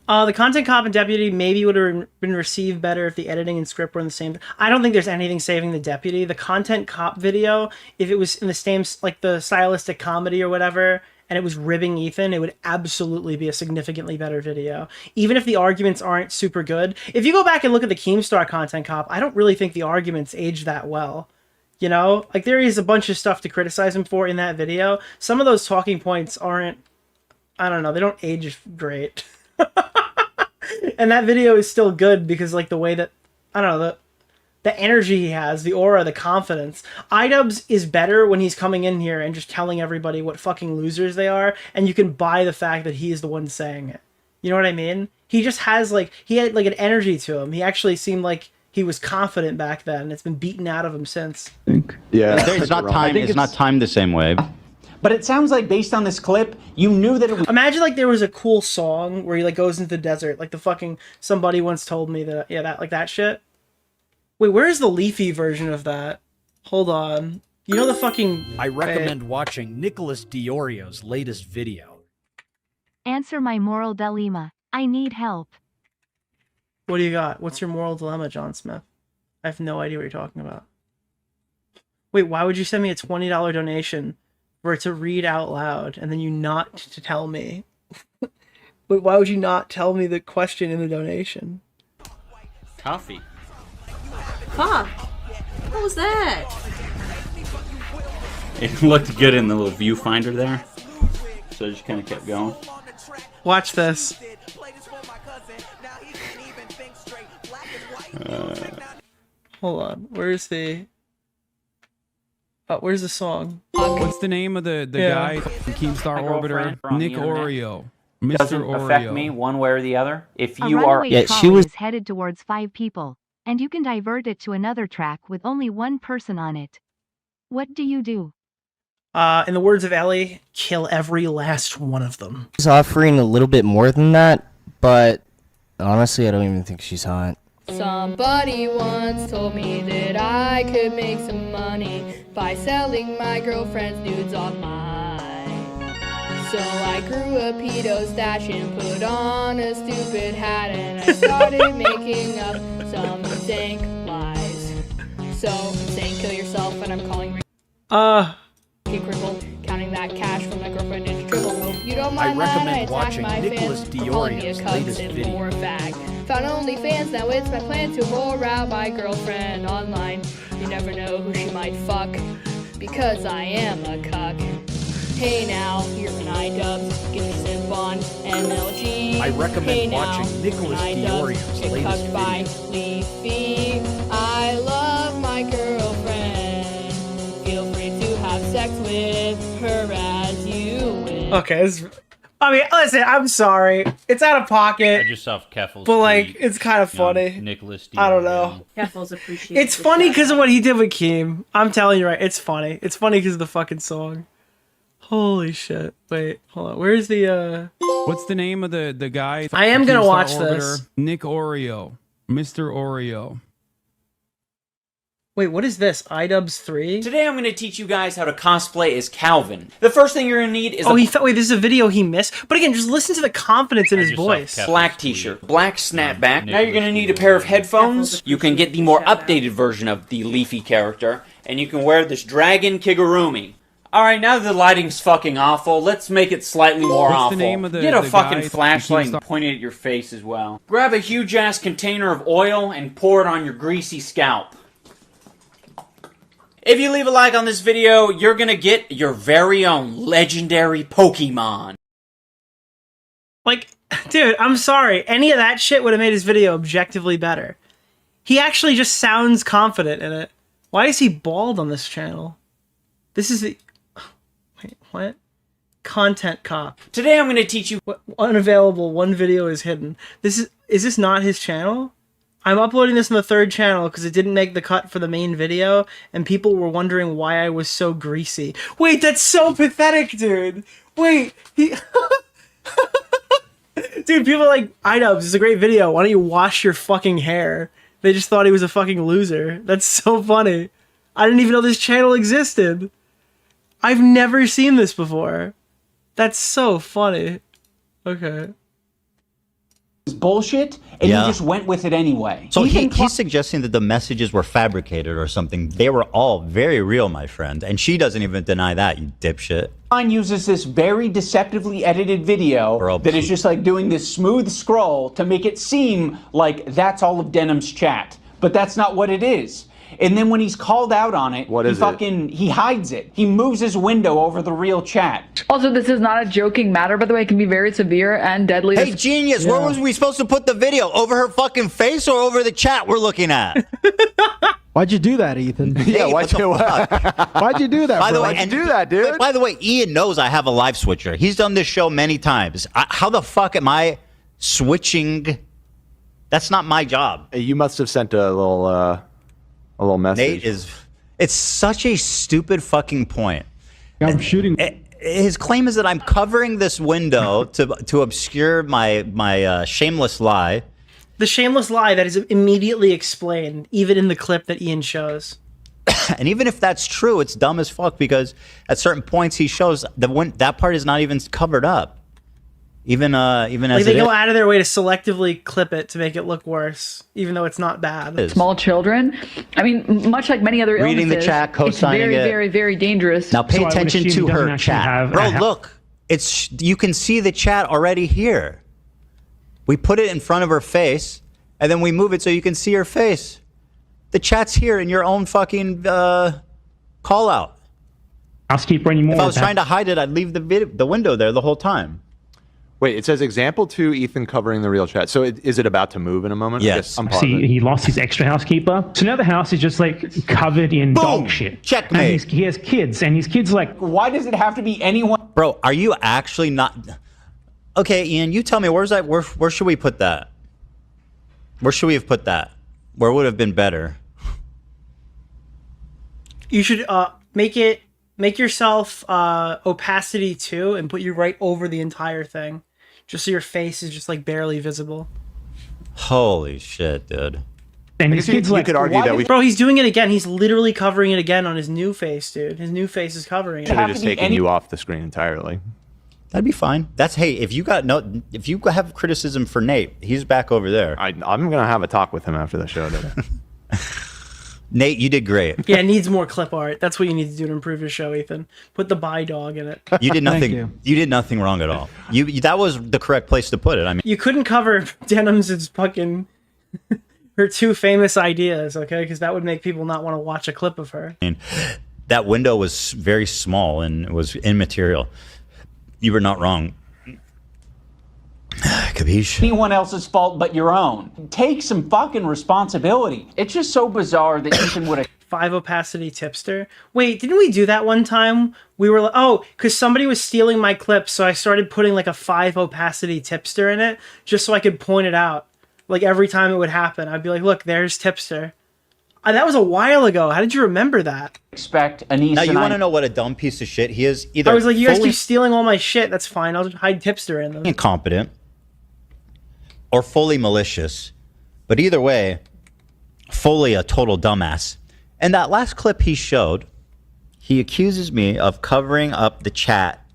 The content cop and deputy maybe would have been received better if the editing and script were in the same. I don't think there's anything saving the deputy. The content cop video, if it was in the same, like the stylistic comedy or whatever, and it was ribbing Ethan, it would absolutely be a significantly better video. Even if the arguments aren't super good. If you go back and look at the Keemstar content cop, I don't really think the arguments age that well. You know? Like, there is a bunch of stuff to criticize him for in that video. Some of those talking points aren't, I don't know, they don't age great. And that video is still good because, like, the way that, I don't know, the energy he has, the aura, the confidence. iDubbbz is better when he's coming in here and just telling everybody what fucking losers they are, and you can buy the fact that he is the one saying it. You know what I mean? He just has like, he had like an energy to him. He actually seemed like he was confident back then. It's been beaten out of him since. Yeah, it's not time. It's not timed the same way. But it sounds like based on this clip, you knew that it was. Imagine like there was a cool song where he like goes into the desert, like the fucking somebody once told me that that like that shit. Wait, where's the Leafy version of that? Hold on. You know the fucking. I recommend watching Nicholas DeOrio's latest video. Answer my moral dilemma. I need help. What do you got? What's your moral dilemma, John Smith? I have no idea what you're talking about. Wait, why would you send me a $20 donation for it to read out loud and then you not to tell me? Wait, why would you not tell me the question in the donation? Coffee. Huh. What was that? It looked good in the little viewfinder there, so I just kind of kept going. Watch this. Hold on. Where's the song? What's the name of the guy? Keemstar Orbiter? Nick Oreo. Mr. Doesn't Oreo. affect me one way or the other. If A you runaway are, trolley is headed towards 5 people, and you can divert it to another track with only 1 person on it. What do you do? In the words of Ellie, kill every last one of them. She's offering a little bit more than that, but honestly, I don't even think she's hot. Somebody once told me that I could make some money by selling my girlfriend's nudes online. So I grew a pedo stash and put on a stupid hat, and I started making up some dank lies. So I'm saying kill yourself, and I'm calling crippled, counting that cash from my girlfriend into triple. Hope you don't mind I that recommend watching my Nicholas fans for calling me a DeOrio's cunt latest and video. more fag. Found OnlyFans, now it's my plan to whore out my girlfriend online. You never know who she might fuck, because I am a cuck. Hey now, you're an iDubbbz, get your simp on MLG. I recommend hey watching now, Nicholas iDubbbz, DeOrio's get latest cucked by Leafy. I love my girlfriend. Feel free to have sex with her as you wish. Okay, I mean, listen, I'm sorry. It's out of pocket. I just saw Keffel's but like, tweet, it's kind of funny. Nicholas DeOrio. I don't know. Keffel's appreciated. It's funny because of what he did with Keem. I'm telling you, right? It's funny. It's funny because of the fucking song. Holy shit! Wait, hold on. Where's the? What's the name of the guy? I am gonna Keemstar watch Orbiter? this. Nick Oreo. Mr. Oreo. Wait, what is this? iDubbbz's 3? Today I'm going to teach you guys how to cosplay as Calvin. The first thing you're going to need is wait, this is a video he missed. But again, just listen to the confidence in his voice. black t-shirt, black snapback. Now you're going to need a pair of headphones. You can get the more updated version of the Leafy character, and you can wear this dragon Kigurumi. Alright, now the lighting's fucking awful, let's make it slightly more What's awful. the name of Get a the fucking guy flashlight Keemstar- and point it at your face as well. Grab a huge-ass container of oil and pour it on your greasy scalp. If you leave a like on this video, you're gonna get your very own legendary Pokemon. Like, dude, I'm sorry. Any of that shit would have made his video objectively better. He actually just sounds confident in it. Why is he bald on this channel? This is the... Wait, what? Content cop. Today I'm gonna teach you... Unavailable, one video is hidden. Is this not his channel? I'm uploading this on the 3rd channel because it didn't make the cut for the main video, and people were wondering why I was so greasy. Wait, that's so pathetic, dude. Wait, Dude, people are like, iDubbbz, it's a great video. Why don't you wash your fucking hair? They just thought he was a fucking loser. That's so funny. I didn't even know this channel existed. I've never seen this before. That's so funny. Okay. Bullshit, and you just went with it anyway. So he's suggesting that the messages were fabricated or something. They were all very real, my friend. And she doesn't even deny that, you dipshit. Klein uses this very deceptively edited video that is just like doing this smooth scroll to make it seem like that's all of Denim's chat. But that's not what it is. And then when he's called out on it, he hides it. He moves his window over the real chat. Also, this is not a joking matter, by the way. It can be very severe and deadly. Hey, genius, where was we supposed to put the video? Over her fucking face or over the chat we're looking at? Why'd you do that, Ethan? Yeah, why'd you do that, By the bro? way, Why'd you do that, dude? By the way, Ian knows I have a live switcher. He's done this show many times. How the fuck am I switching. That's not my job. You must have sent a little message. Nate it's such a stupid fucking point. Yeah, I'm shooting. His claim is that I'm covering this window to obscure my shameless lie. The shameless lie that is immediately explained, even in the clip that Ian shows. And even if that's true, it's dumb as fuck because at certain points he shows that part is not even covered up. Even as they go out of their way to selectively clip it to make it look worse, even though it's not bad. Small children. I mean, much like many other illnesses, reading the chat, co-signing it's very, it. very, very dangerous. Now pay attention to her chat, bro. Look, you can see the chat already here. We put it in front of her face, and then we move it so you can see her face. The chat's here in your own fucking call out. Housekeeper anymore. If I was trying to hide it, I'd leave the window there the whole time. Wait, it says example 2, Ethan covering the real chat. So is it about to move in a moment? Yes. See, he lost his extra housekeeper. So now the house is just like covered in dog shit. Checkmate. And he has kids, and his kids like. Why does it have to be anyone? Bro, are you actually not? Okay, Ian, you tell me where's that? Where should we put that? Where should we have put that? Where would have been better? You should make yourself opacity 2 and put you right over the entire thing, just so your face is just like barely visible. Holy shit, dude! And his kids you could argue that bro, he's doing it again. He's literally covering it again on his new face, dude. His new face is covering it. Should have just taken you off the screen entirely. That'd be fine. If you have criticism for Nate, he's back over there. I'm gonna have a talk with him after the show today. Nate, you did great. Yeah, it needs more clip art. That's what you need to do to improve your show, Ethan. Put the bye dog in it. You did nothing. You did nothing wrong at all. That was the correct place to put it. I mean, you couldn't cover Denham's fucking her 2 famous ideas, okay? Because that would make people not want to watch a clip of her. I mean, that window was very small and was immaterial. You were not wrong. Capiche? Anyone else's fault but your own. Take some fucking responsibility. It's just so bizarre that Ethan would have 5 opacity tipster. Wait, didn't we do that one time? We were like, oh, because somebody was stealing my clips, so I started putting like a 5 opacity tipster in it just so I could point it out. Like every time it would happen, I'd be like, look, there's tipster. That was a while ago. How did you remember that? Expect Anise. Now you want to know what a dumb piece of shit he is? Either I was like, you guys keep stealing all my shit. That's fine. I'll just hide tipster in them. Incompetent. Or fully malicious. But either way, fully a total dumbass. And that last clip he showed, he accuses me of covering up the chat.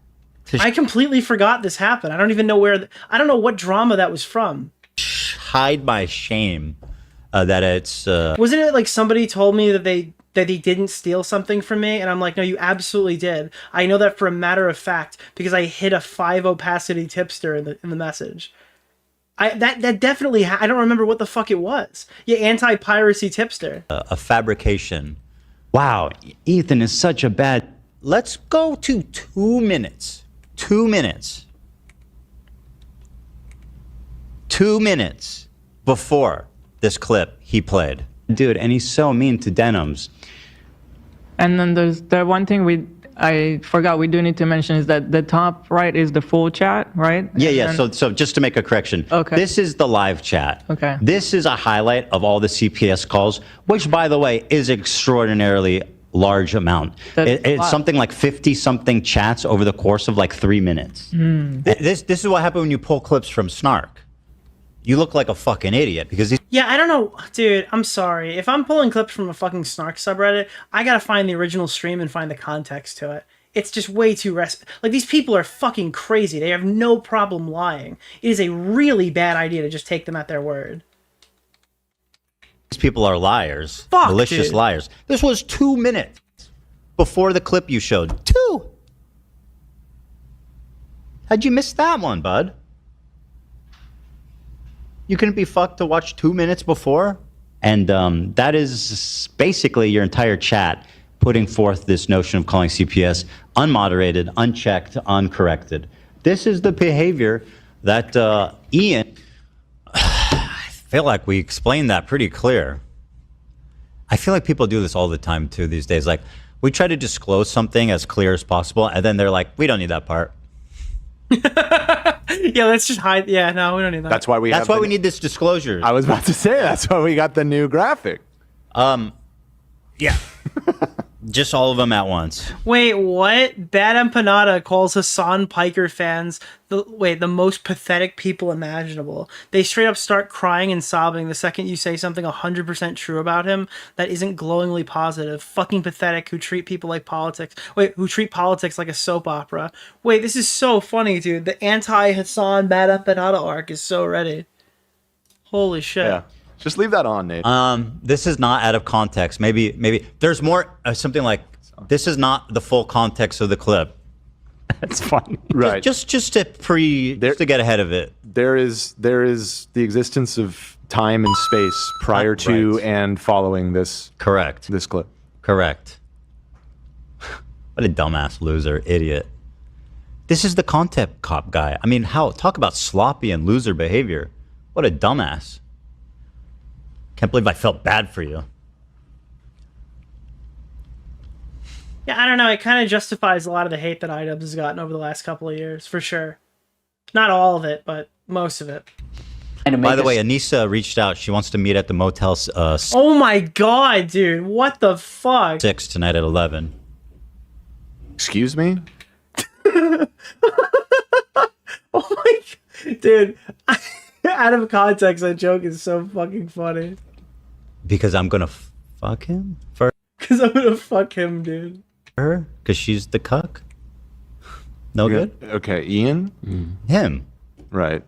I completely forgot this happened. I don't even know I don't know what drama that was from. Hide my shame that it's... Wasn't it like somebody told me that they didn't steal something from me? And I'm like, no, you absolutely did. I know that for a matter of fact because I hit a 5 opacity tipster in the message. That definitely, I don't remember what the fuck it was. Yeah, anti-piracy tipster. A fabrication. Wow, Ethan is such a bad... Let's go to 2 minutes. 2 minutes. 2 minutes before this clip he played. Dude, and he's so mean to Denims. And then there's the one thing I forgot we do need to mention is that the top right is the full chat, right? Yeah. So just to make a correction, okay. This is the live chat. Okay. This is a highlight of all the CPS calls, which, by the way, is extraordinarily large amount. It's something like 50-something chats over the course of like 3 minutes. This is what happened when you pull clips from Snark. You look like a fucking idiot because yeah, I don't know, dude. I'm sorry. If I'm pulling clips from a fucking Snark subreddit, I gotta find the original stream and find the context to it. It's just way too like these people are fucking crazy. They have no problem lying. It is a really bad idea to just take them at their word. These people are liars, malicious dude. liars. This was 2 minutes before the clip you showed. 2. How'd you miss that one, bud? You couldn't be fucked to watch 2 minutes before? And that is basically your entire chat putting forth this notion of calling CPS unmoderated, unchecked, uncorrected. This is the behavior that Ian... I feel like we explained that pretty clear. I feel like people do this all the time too these days. Like, we try to disclose something as clear as possible, and then they're like, we don't need that part. Yeah, let's just hide. Yeah, no, we don't need that. That's why we need this disclosure. I was about to say that's why we got the new graphic. Yeah. Just all of them at once. Wait, what? Bad Empanada calls Hasan Piker fans the most pathetic people imaginable. They straight up start crying and sobbing the second you say something 100% true about him that isn't glowingly positive. Fucking pathetic who treat people like politics. Wait, who treat politics like a soap opera. Wait, this is so funny, dude. The anti-Hasan Bad Empanada arc is so ready. Holy shit. Yeah. Just leave that on, Nate. This is not out of context. Maybe there's more. Something like this is not the full context of the clip. That's fun, right? Just to get ahead of it. There is the existence of time and space prior to and following this. Correct. This clip. Correct. What a dumbass loser, idiot. This is the content cop guy. I mean, talk about sloppy and loser behavior. What a dumbass. Can't believe I felt bad for you. Yeah, I don't know. It kind of justifies a lot of the hate that iDubbbz has gotten over the last couple of years, for sure. Not all of it, but most of it. By the way, Anissa reached out. She wants to meet at the Motel oh my god, dude. What the fuck? 6 tonight at 11. Excuse me? Oh my god. Dude. Out of context, that joke is so fucking funny. Because I'm gonna fuck him first. Because I'm gonna fuck him, dude. Her? Because she's the cuck? No good? Okay, Ian? Him. Right.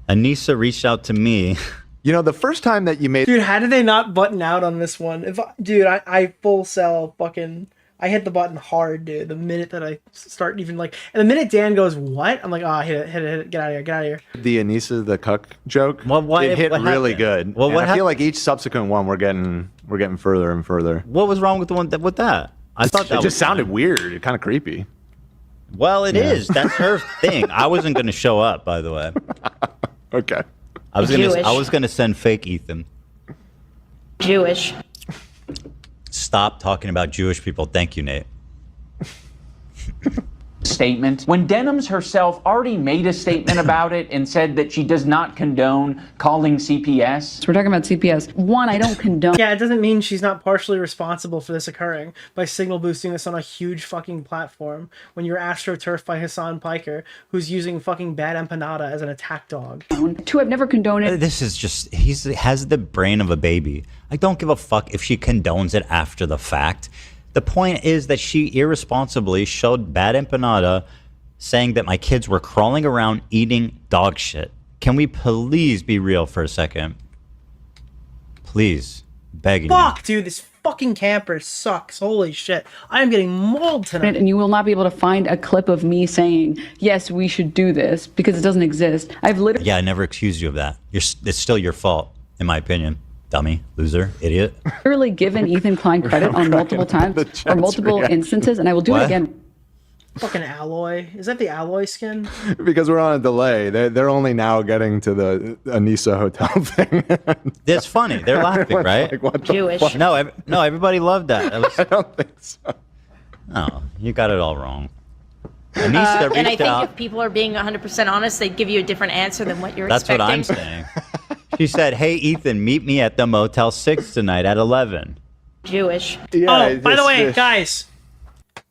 Anissa reached out to me. You know, the first time that you made... Dude, how did they not button out on this one? Dude, I full sell fucking... I hit the button hard, dude. The minute that I start even like... And the minute Dan goes, what? I'm like, oh, hit it. Get out of here. The Anissa the cuck joke, it hit really good. Well, I feel like each subsequent one we're getting further and further. What was wrong with the one with that? I thought that it just sounded weird. Kind of creepy. Well, it is. That's her thing. I wasn't going to show up, by the way. Okay. I was gonna send fake Ethan. Jewish. Stop talking about Jewish people. Thank you, Nate. Statement when Denims herself already made a statement about it and said that she does not condone calling CPS. So we're talking about CPS. One, I don't condone. Yeah, it doesn't mean she's not partially responsible for this occurring by signal boosting this on a huge fucking platform when you're astroturfed by Hasan Piker, who's using fucking Bad Empanada as an attack dog. Two, I've never condoned it. This is just, he has the brain of a baby. I don't give a fuck if she condones it after the fact. The point is that she irresponsibly showed Bad Empanada saying that my kids were crawling around eating dog shit. Can we please be real for a second? Please. Begging Fuck, dude, this fucking camper sucks. Holy shit. I am getting mauled tonight. And you will not be able to find a clip of me saying, yes, we should do this, because it doesn't exist. I've literally... Yeah, I never accused you of that. It's still your fault, in my opinion. Dummy, loser, idiot. Literally given Ethan Klein credit on multiple times or multiple instances, and I will do it again. Fucking alloy. Is that the alloy skin? Because we're on a delay. They're only now getting to the Anissa hotel thing. It's funny. They're laughing, right? Like, what the Jewish. fuck? No, everybody loved that. I don't think so. No, you got it all wrong. And I think out. if people are being 100% honest, they'd give you a different answer than what you're That's expecting. what I'm saying. She said, hey, Ethan, meet me at the Motel 6 tonight at 11. Jewish. Yeah, by the way, guys,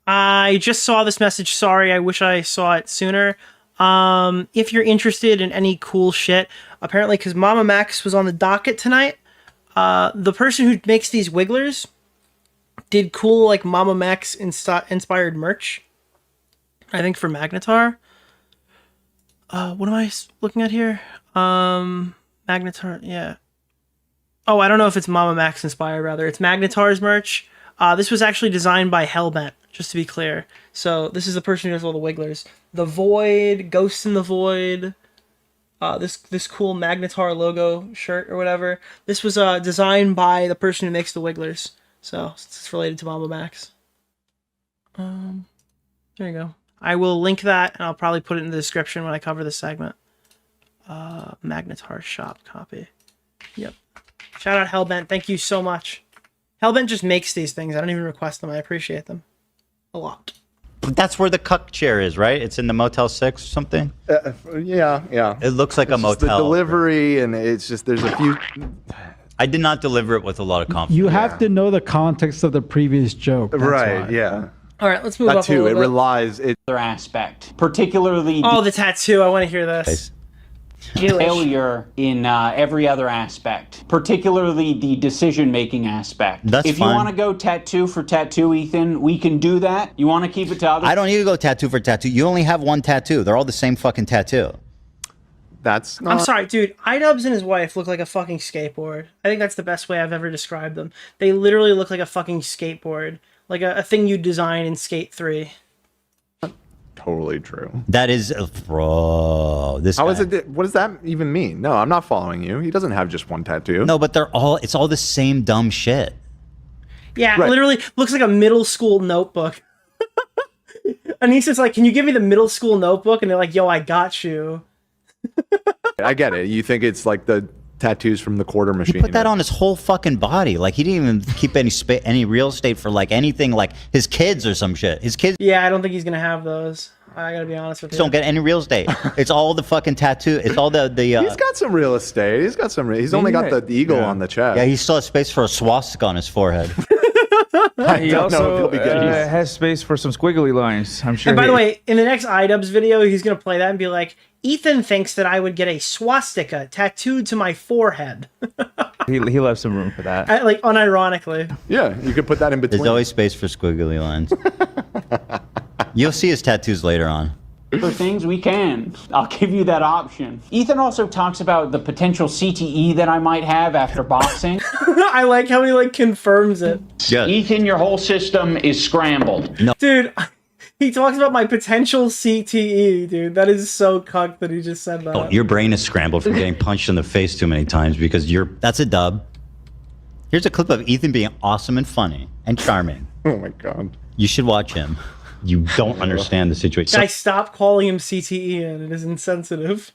I just saw this message. Sorry, I wish I saw it sooner. If you're interested in any cool shit, apparently because Mama Max was on the docket tonight, the person who makes these wigglers did cool like Mama Max inspired merch. I think for Magnetar. What am I looking at here? Magnetar, yeah. Oh, I don't know if it's Mama Max inspired, rather. It's Magnetar's merch. This was actually designed by Hellbent, just to be clear. So this is the person who does all the wigglers. The Void, Ghost in the Void, this cool Magnetar logo shirt or whatever. This was designed by the person who makes the wigglers. So it's related to Mama Max. There you go. I will link that, and I'll probably put it in the description when I cover this segment. Magnetar shop copy. Yep. Shout out Hellbent. Thank you so much. Hellbent just makes these things. I don't even request them. I appreciate them a lot. That's where the cuck chair is, right? It's in the Motel 6 or something? Yeah. It looks like It's a just motel. the delivery, and it's just, there's a few... I did not deliver it with a lot of confidence. You have to know the context of the previous joke. That's why. Yeah. All right, let's move up a little It bit. relies... Other aspect, particularly the tattoo. I want to hear this. failure in every other aspect, particularly the decision-making aspect. That's if fine. you want to go tattoo for tattoo, Ethan, we can do that. You want to keep it to others? I don't need to go tattoo for tattoo. You only have one tattoo. They're all the same fucking tattoo. That's I'm sorry, dude. iDubbbz and his wife look like a fucking skateboard. I think that's the best way I've ever described them. They literally look like a fucking skateboard. Like a thing you design in Skate 3. Totally true. That is, bro. This How guy. is it? What does that even mean? No, I'm not following you. He doesn't have just one tattoo. No, but it's all the same dumb shit. Yeah, Right. it literally looks like a middle school notebook. Anissa's like, can you give me the middle school notebook? And they're like, yo, I got you. I get it. You think it's like the tattoos from the quarter machine. He put that on his whole fucking body. Like, he didn't even keep any real estate for, like, anything, like, his kids or some shit. His kids Yeah, I don't think he's going to have those. I got to be honest with you. don't get any real estate. It's all the fucking tattoo. It's all the He's got some real estate. He's got some. He's only got the eagle on the chest. Yeah, he still has space for a swastika on his forehead. He also has space for some squiggly lines. I'm sure. And by the way, in the next iDubbbz video, he's going to play that and be like, Ethan thinks that I would get a swastika tattooed to my forehead. he left some room for that. Like, unironically. Yeah, you could put that in between. There's always space for squiggly lines. You'll see his tattoos later on. For things we can. I'll give you that option. Ethan also talks about the potential CTE that I might have after boxing. I like how he, like, confirms it. Yeah. Ethan, your whole system is scrambled. No. Dude, he talks about my potential CTE, dude. That is so cucked that he just said that. Oh, your brain is scrambled from getting punched in the face too many times because that's a dub. Here's a clip of Ethan being awesome and funny and charming. Oh my god. You should watch him. You don't understand the situation. Guys, stop calling him CTE, and it is insensitive.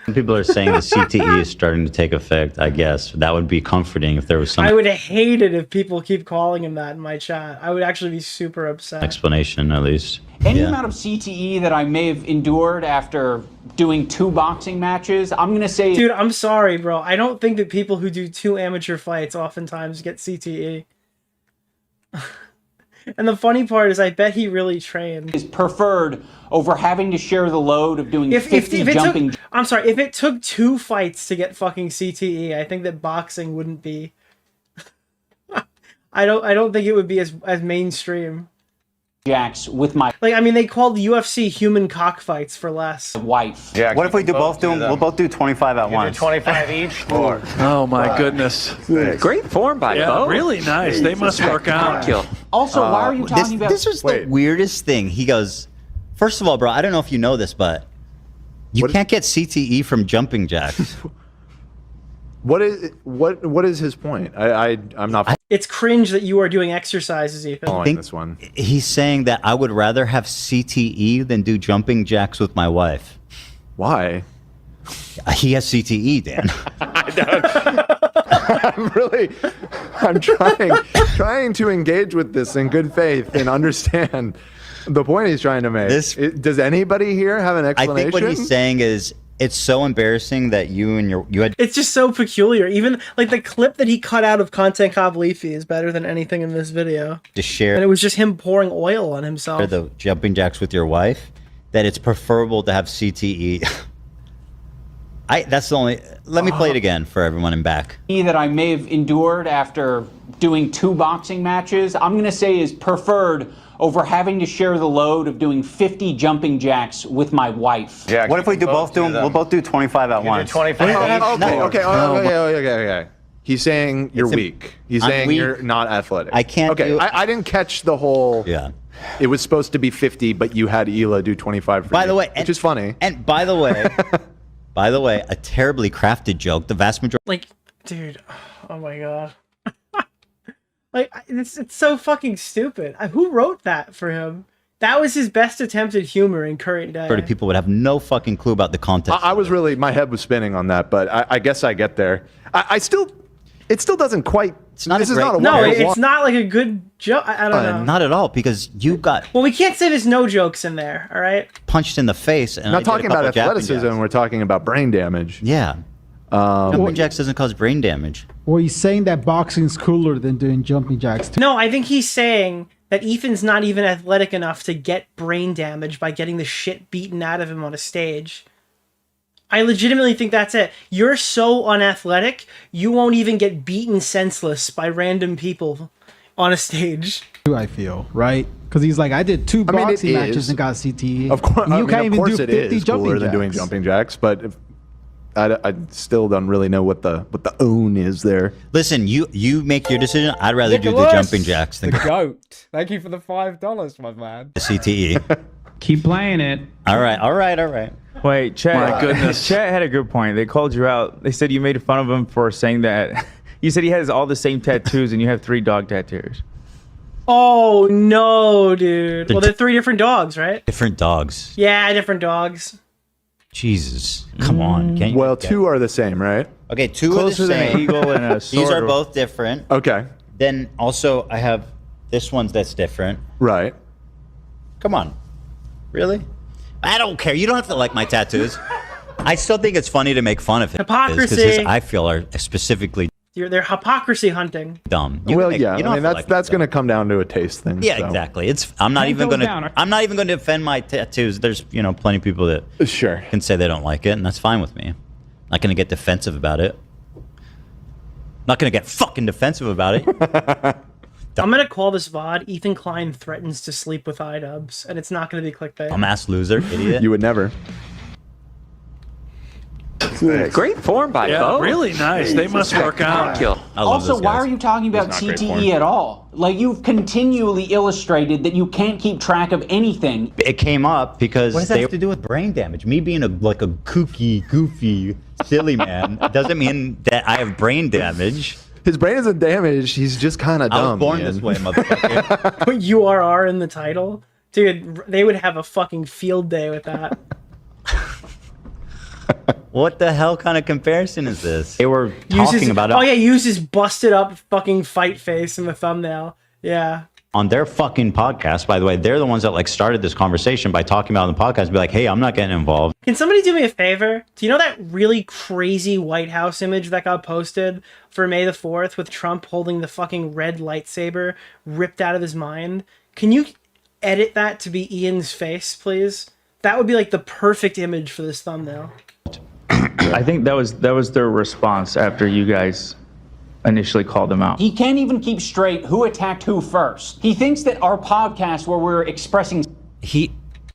Some people are saying the CTE is starting to take effect, I guess. That would be comforting if there was some I would hate it if people keep calling him that in my chat. I would actually be super upset. explanation, at least. Any amount of CTE that I may have endured after doing 2 boxing matches, I'm going to say... Dude, I'm sorry, bro. I don't think that people who do 2 amateur fights oftentimes get CTE. And the funny part is I bet he really trained. Is preferred over having to share the load of doing 50 jumping... I'm sorry, if it took 2 fights to get fucking CTE, I think that boxing wouldn't be... I don't think it would be as mainstream. Jacks with my... Like, I mean, they called the UFC human cockfights for less. Wife. Yeah. What if we both do them? We'll both do 25 at once. 25 each? Or Oh my goodness. Great form by both. Really nice. They must work out. Also, why are you talking about... This was the weirdest thing. He goes, first of all, bro, I don't know if you know this, but you can't get CTE from jumping jacks. What is his point? I'm not. It's cringe that you are doing exercises, Ethan. Following this one. He's saying that I would rather have CTE than do jumping jacks with my wife. Why? He has CTE, Dan. I'm trying to engage with this in good faith and understand the point he's trying to make. Does anybody here have an explanation? I think what he's saying is it's so embarrassing that you had. It's just so peculiar. Even like the clip that he cut out of Content Cop Leafy is better than anything in this video. To share, and it was just him pouring oil on himself. The jumping jacks with your wife. That it's preferable to have CTE. That's the only. Let me play it again for everyone in back. That I may have endured after doing 2 boxing matches, I'm going to say is preferred over having to share the load of doing 50 jumping jacks with my wife. Yeah. What if we both do them? We'll both do 25 at once. 25 Okay. He's saying you're weak. He's saying you're not athletic. I can't. Okay, I didn't catch the whole. Yeah. It was supposed to be 50, but you had Hila do 25 for By the way, which is funny. And by the way, a terribly crafted joke. The vast majority. Like, dude, oh my god. Like, it's so fucking stupid. Who wrote that for him? That was his best attempt at humor in current day. People would have no fucking clue about the context. I was really, my head was spinning on that, but I guess I get there. I still, It still doesn't quite. It's not this a is great. not a No, one. it's not like a good joke. I don't know. Not at all, because you got Well, we can't say there's no jokes in there. All right. punched in the face. And I'm not I did a talking about couple jumping athleticism. jacks. We're talking about brain damage. Yeah. Jumping jacks doesn't cause brain damage. Well, he's saying that boxing's cooler than doing jumping jacks. No, I think he's saying that Ethan's not even athletic enough to get brain damage by getting the shit beaten out of him on a stage. I legitimately think that's it. You're so unathletic, you won't even get beaten senseless by random people on a stage. I feel, right? Because he's like, I did 2 boxing matches and got CTE. Of course, You can't even do it 50 is jumping cooler than jacks. doing jumping jacks, but I still don't really know what the own is there. Listen, you make your decision. I'd rather do the Nicholas, jumping jacks than the goat. Thank you for the $5, my man. the CTE. Keep playing it. All right. Wait, Chet. My goodness. Chet had a good point. They called you out. They said you made fun of him for saying that. You said he has all the same tattoos and you have 3 dog tattoos. Oh, no, dude. Well, they're 3 different dogs, right? Different dogs. Yeah, different dogs. Jesus, come on. Can't you Well, get- 2 are the same, right? Okay, 2 Closer are the than an same. eagle and a These sword. are both different. Okay. Then also I have this one's that's different. Right. Come on. Really? I don't care. You don't have to like my tattoos. I still think it's funny to make fun of him. Hypocrisy. Because his, I feel, are specifically They're hypocrisy hunting. dumb. Well, can make- yeah. you don't I have mean, to like that's going to come down to a taste thing. Yeah, so. exactly. I'm not even going to. I'm not even going to defend my tattoos. There's plenty of people that Sure. can say they don't like it, and that's fine with me. Not going to get defensive about it. Not going to get fucking defensive about it. I'm going to call this VOD, Ethan Klein threatens to sleep with iDubbbz, and it's not going to be clickbait. Dumbass loser, idiot. You would never. Great form by both. Really nice. They must work out. Also, why are you talking about He's not great form. CTE at all? Like, you've continually illustrated that you can't keep track of anything. It came up because what does that have to do with brain damage? Me being a kooky, goofy, silly man doesn't mean that I have brain damage. His brain isn't damaged. He's just kind of dumb. I was born Ian. this way, motherfucker. Put URR in the title? Dude, they would have a fucking field day with that. What the hell kind of comparison is this? They were Use talking his- about it Oh yeah, use his busted up fucking fight face in the thumbnail. Yeah. on their fucking podcast. By the way, they're the ones that like started this conversation by talking about it on the podcast. Be like, hey, I'm not getting involved. Can somebody do me a favor? Do you know that really crazy White House image that got posted for May the 4th with Trump holding the fucking red lightsaber ripped out of his mind? Can you edit that to be Ian's face, please? That would be like the perfect image for this thumbnail. I think that was their response after you guys initially called them out. He can't even keep straight who attacked who first. He thinks that our podcast where we're expressing...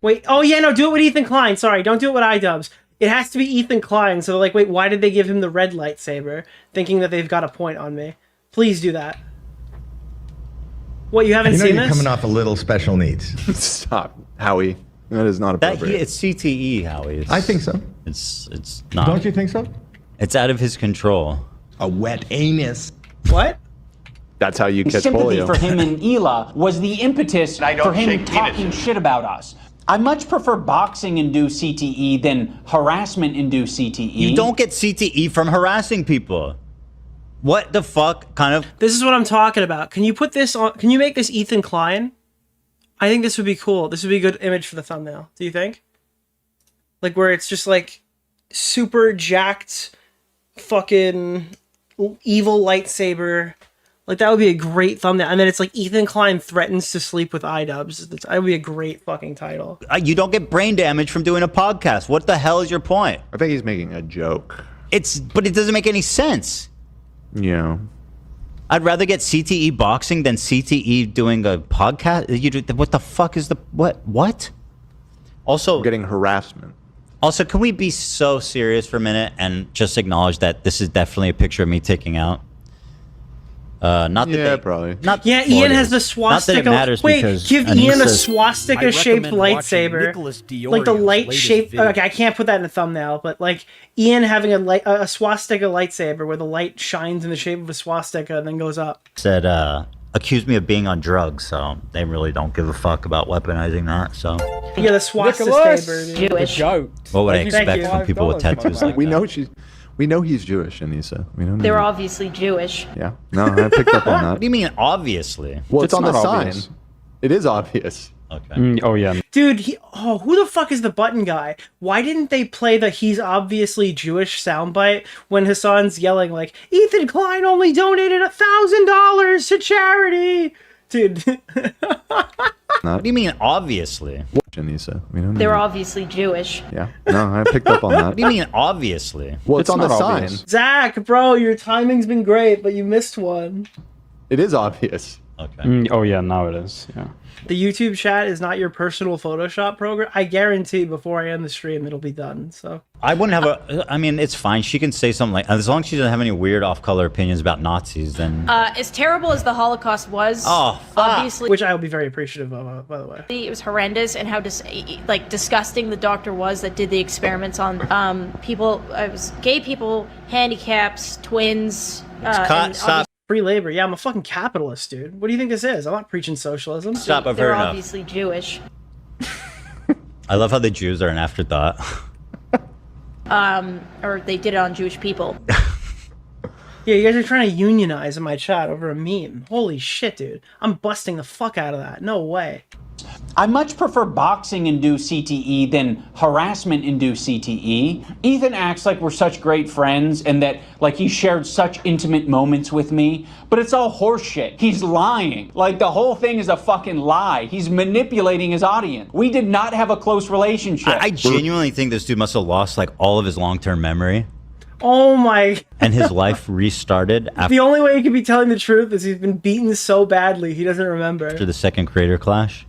Wait, oh yeah, no, do it with Ethan Klein. Sorry, don't do it with iDubbbz. It has to be Ethan Klein, so they're like, wait, why did they give him the red lightsaber? Thinking that they've got a point on me. Please do that. What, you haven't seen you're this? coming off a little special needs. Stop, Howie. That is not appropriate. It's CTE, Howie. I think so. It's not. Don't you think so? It's out of his control. A wet anus. What? That's how you catch sympathy polio. for him and Ela was the impetus I don't for him shake talking shit about us. I much prefer boxing-induced CTE than harassment-induced CTE. You don't get CTE from harassing people. What the fuck kind of... This is what I'm talking about. Can you put this on... Can you make this Ethan Klein? I think this would be cool. This would be a good image for the thumbnail. Do you think? Like where it's just like super jacked fucking evil lightsaber. Like that would be a great thumbnail. And then it's like Ethan Klein threatens to sleep with iDubbbz. That would be a great fucking title. You don't get brain damage from doing a podcast. What the hell is your point? I think he's making a joke. But it doesn't make any sense. Yeah. I'd rather get CTE boxing than CTE doing a podcast. What the fuck is the what? Also, getting harassment. Also, can we be so serious for a minute and just acknowledge that this is definitely a picture of me taking out? Not that probably. Not Yeah, Ian has the swastika. Not that it matters Wait, because give Ian a Anissa- swastika-shaped recommend watching lightsaber. Nicholas DeOrio's Like the light latest shape. video. Okay, I can't put that in a thumbnail, but like Ian having a swastika lightsaber where the light shines in the shape of a swastika and then goes up. said accused me of being on drugs, so they really don't give a fuck about weaponizing that. So Yeah, the swastika Nicholas, saber. the goat. what would I Thank you for expect from people with $5, my tattoos man. like We that? know We know he's Jewish, Anissa. We know. They were obviously Jewish. Yeah. No, I picked up on that. What do you mean, obviously? Well, it's on the obvious. sign. It is obvious. Okay. Oh yeah. Dude, who the fuck is the button guy? Why didn't they play the "he's obviously Jewish" soundbite when Hasan's yelling like, "Ethan Klein only donated $1,000 to charity"? Dude. What do you mean, obviously? Anissa. We know. They were obviously Jewish. Yeah. No, I picked up on that. What do you mean, obviously? Well, it's on the sign. obvious. Zach, bro, your timing's been great, but you missed one. It is obvious. Okay. Oh yeah, now it is. Yeah. The YouTube chat is not your personal Photoshop program. I guarantee before I end the stream, it'll be done. So I wouldn't have a. I mean, it's fine. She can say something like, as long as she doesn't have any weird off-color opinions about Nazis, then. As terrible as the Holocaust was, obviously, which I will be very appreciative of, by the way. it was horrendous, and how disgusting the doctor was that did the experiments on people. It was gay people, handicaps, twins. Stop. Free labor. Yeah, I'm a fucking capitalist, dude. What do you think this is? I'm not preaching socialism. Stop. I've They're heard enough. obviously Jewish. I love how the Jews are an afterthought. Or they did it on Jewish people. Yeah, you guys are trying to unionize in my chat over a meme. Holy shit, dude. I'm busting the fuck out of that. No way. I much prefer boxing-induced CTE than harassment-induced CTE. Ethan acts like we're such great friends and that, like, he shared such intimate moments with me, but it's all horseshit. He's lying. Like, the whole thing is a fucking lie. He's manipulating his audience. We did not have a close relationship. I genuinely think this dude must have lost, like, all of his long-term memory. Oh my. And his life restarted after The only way he could be telling the truth is he's been beaten so badly he doesn't remember. the second creator clash.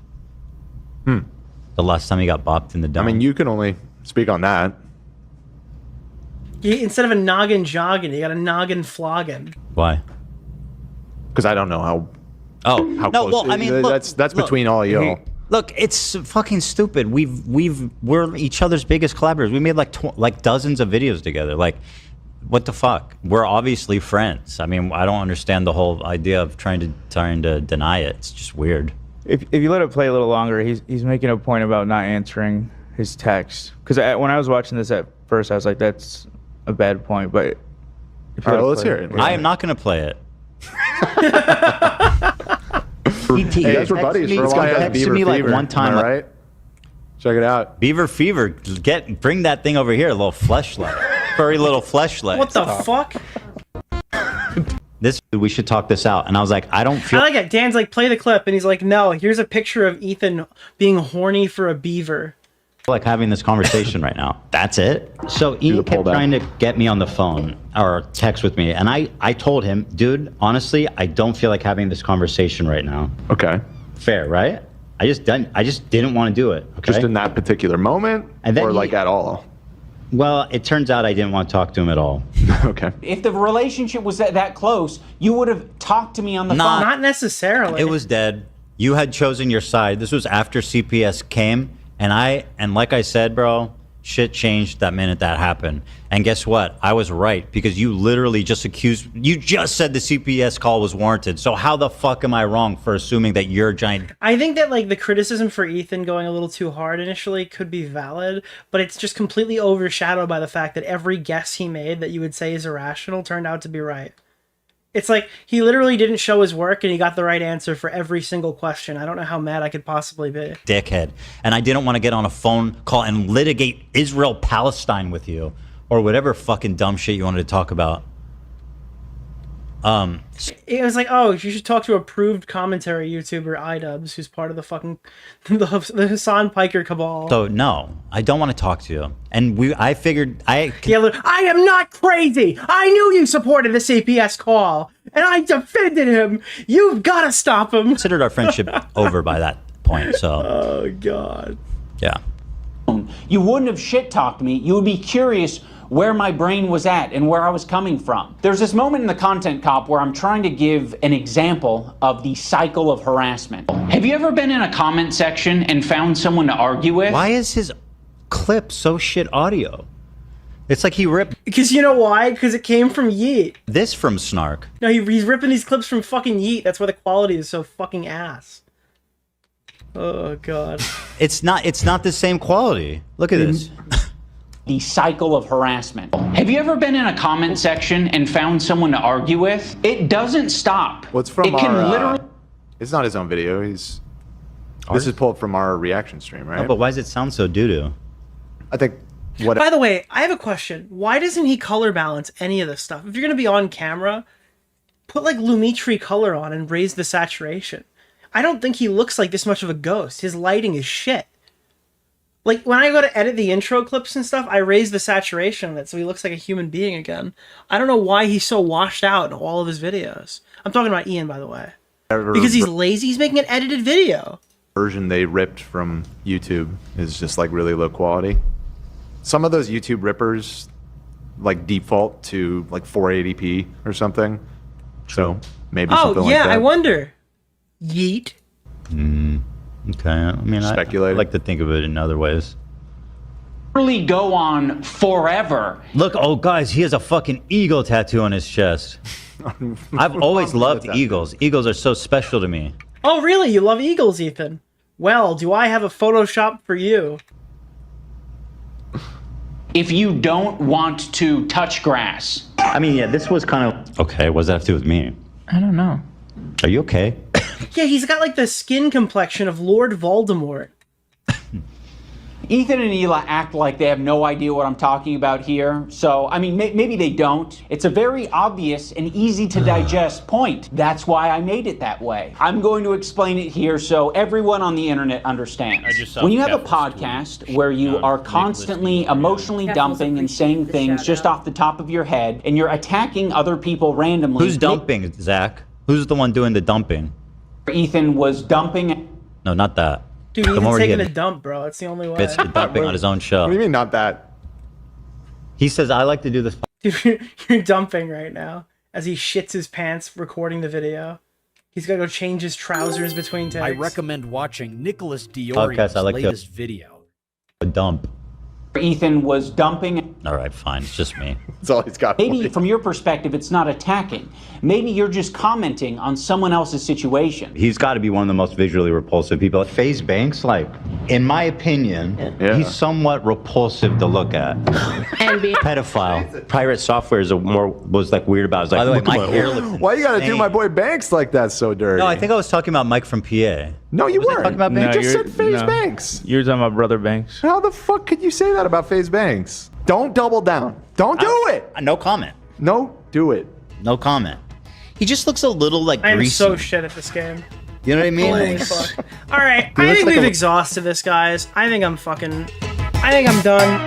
The last time he got bopped in the dome. I mean, you can only speak on that. Instead of a noggin jogging, you got a noggin flogging. Why? Because I don't know how. Oh, how no. close. Well, I mean, look, that's look, between all y'all. Look, it's fucking stupid. We're each other's biggest collaborators. We made like dozens of videos together. Like, what the fuck? We're obviously friends. I mean, I don't understand the whole idea of trying to deny it. It's just weird. If you let it play a little longer, he's making a point about not answering his text. Because when I was watching this at first, I was like, that's a bad point. But if you all right, let's hear it. I am not going to play it. Hey, guys were buddies for a long time. Beaver me like Fever, one time, am I right? Check it out. Beaver Fever, bring that thing over here, a little fleshlight, furry little fleshlight. What the fuck? We should talk this out. And I was like, I don't feel. I like it. Dan's like, play the clip, and he's like, no. Here's a picture of Ethan being horny for a beaver. Like having this conversation right now. That's it. So Ian kept trying to get me on the phone or text with me, and I told him, dude, honestly, I don't feel like having this conversation right now. Okay. Fair, right? I just didn't want to do it. Okay? Just in that particular moment, and then or like at all. Well, it turns out I didn't want to talk to him at all. Okay. If the relationship was that close, you would have talked to me on the phone. Not necessarily. It was dead. You had chosen your side. This was after CPS came. And like I said, bro, shit changed that minute that happened. And guess what? I was right, because you literally just you just said the CPS call was warranted. So how the fuck am I wrong for assuming that you're a giant? I think that like the criticism for Ethan going a little too hard initially could be valid, but it's just completely overshadowed by the fact that every guess he made that you would say is irrational turned out to be right. It's like he literally didn't show his work and he got the right answer for every single question. I don't know how mad I could possibly be. Dickhead. And I didn't want to get on a phone call and litigate Israel-Palestine with you or whatever fucking dumb shit you wanted to talk about. It was like, oh, you should talk to approved commentary YouTuber iDubbbz's, who's part of the fucking the Hasan Piker cabal. So no, I don't want to talk to you. And I figured Yeah, look, I am not crazy. I knew you supported the CPS call, and I defended him. You've got to stop him. Considered our friendship over by that point. So. Oh God. Yeah. You wouldn't have shit-talked me. You would be curious where my brain was at and where I was coming from. There's this moment in the Content Cop where I'm trying to give an example of the cycle of harassment. Have you ever been in a comment section and found someone to argue with? Why is his clip so shit audio? It's like he ripped... Because you know why? Because it came from Yeet. This from Snark. No, he's ripping these clips from fucking Yeet. That's why the quality is so fucking ass. Oh God. It's not the same quality. Look at this. the cycle of harassment. Have you ever been in a comment section and found someone to argue with? It doesn't stop. What's from it can literally. It's not his own video. This is pulled from our reaction stream, right? No, but why does it sound so doo-doo? I think. By the way, I have a question. Why doesn't he color balance any of this stuff? If you're gonna be on camera, put like Lumitri color on and raise the saturation. I don't think he looks like this much of a ghost. His lighting is shit. Like, when I go to edit the intro clips and stuff, I raise the saturation of it so he looks like a human being again. I don't know why he's so washed out in all of his videos. I'm talking about Ian, by the way. Because he's lazy, he's making an edited video. Version they ripped from YouTube is just like really low quality. Some of those YouTube rippers like default to like 480p or something. So maybe something like that. I wonder. Yeet. Okay, I mean, I like to think of it in other ways. Really go on forever. Look, oh guys, he has a fucking eagle tattoo on his chest. I've always loved eagles. Eagles are so special to me. Oh, really? You love eagles, Ethan? Well, do I have a Photoshop for you? If you don't want to touch grass. I mean, yeah, this was kind of... Okay, what does that have to do with me? I don't know. Are you okay? Yeah, he's got like the skin complexion of Lord Voldemort. Ethan and Hila act like they have no idea what I'm talking about here. So, I mean, maybe they don't. It's a very obvious and easy to digest point. That's why I made it that way. I'm going to explain it here so everyone on the internet understands. When you have a podcast where you are constantly emotionally dumping and saying things just off the top of your head, and you're attacking other people randomly. Who's dumping, Zach? Who's the one doing the dumping? Ethan was dumping. No, not that. Dude, Ethan's taking a dump, bro. It's the only way. It's dumping on his own show. What do you mean, not that? He says, I like to do this. Dude, you're dumping right now as he shits his pants recording the video. He's got to go change his trousers between takes. I recommend watching Nicholas DeOrio's latest video. A dump. Ethan was dumping. All right, fine. It's just me. That's all he's got. Maybe from your perspective, it's not attacking. Maybe you're just commenting on someone else's situation. He's got to be one of the most visually repulsive people. FaZe Banks, like, in my opinion, he's somewhat repulsive to look at. And being pedophile. Pirate software was like weird about it. By the way, my hair looks Why you gotta do my boy Banks like that so dirty? No, I think I was talking about Mike from PA. No, you weren't. Talking about You Banks? just said FaZe Banks. You're talking about Brother Banks. How the fuck could you say that about FaZe Banks? Don't double down. Don't do it. No comment. No, do it. No comment. He just looks a little like I'm greasy. so shit at this game. You know what I mean? Holy fuck. Alright, I think we've exhausted this, guys. I think I'm done.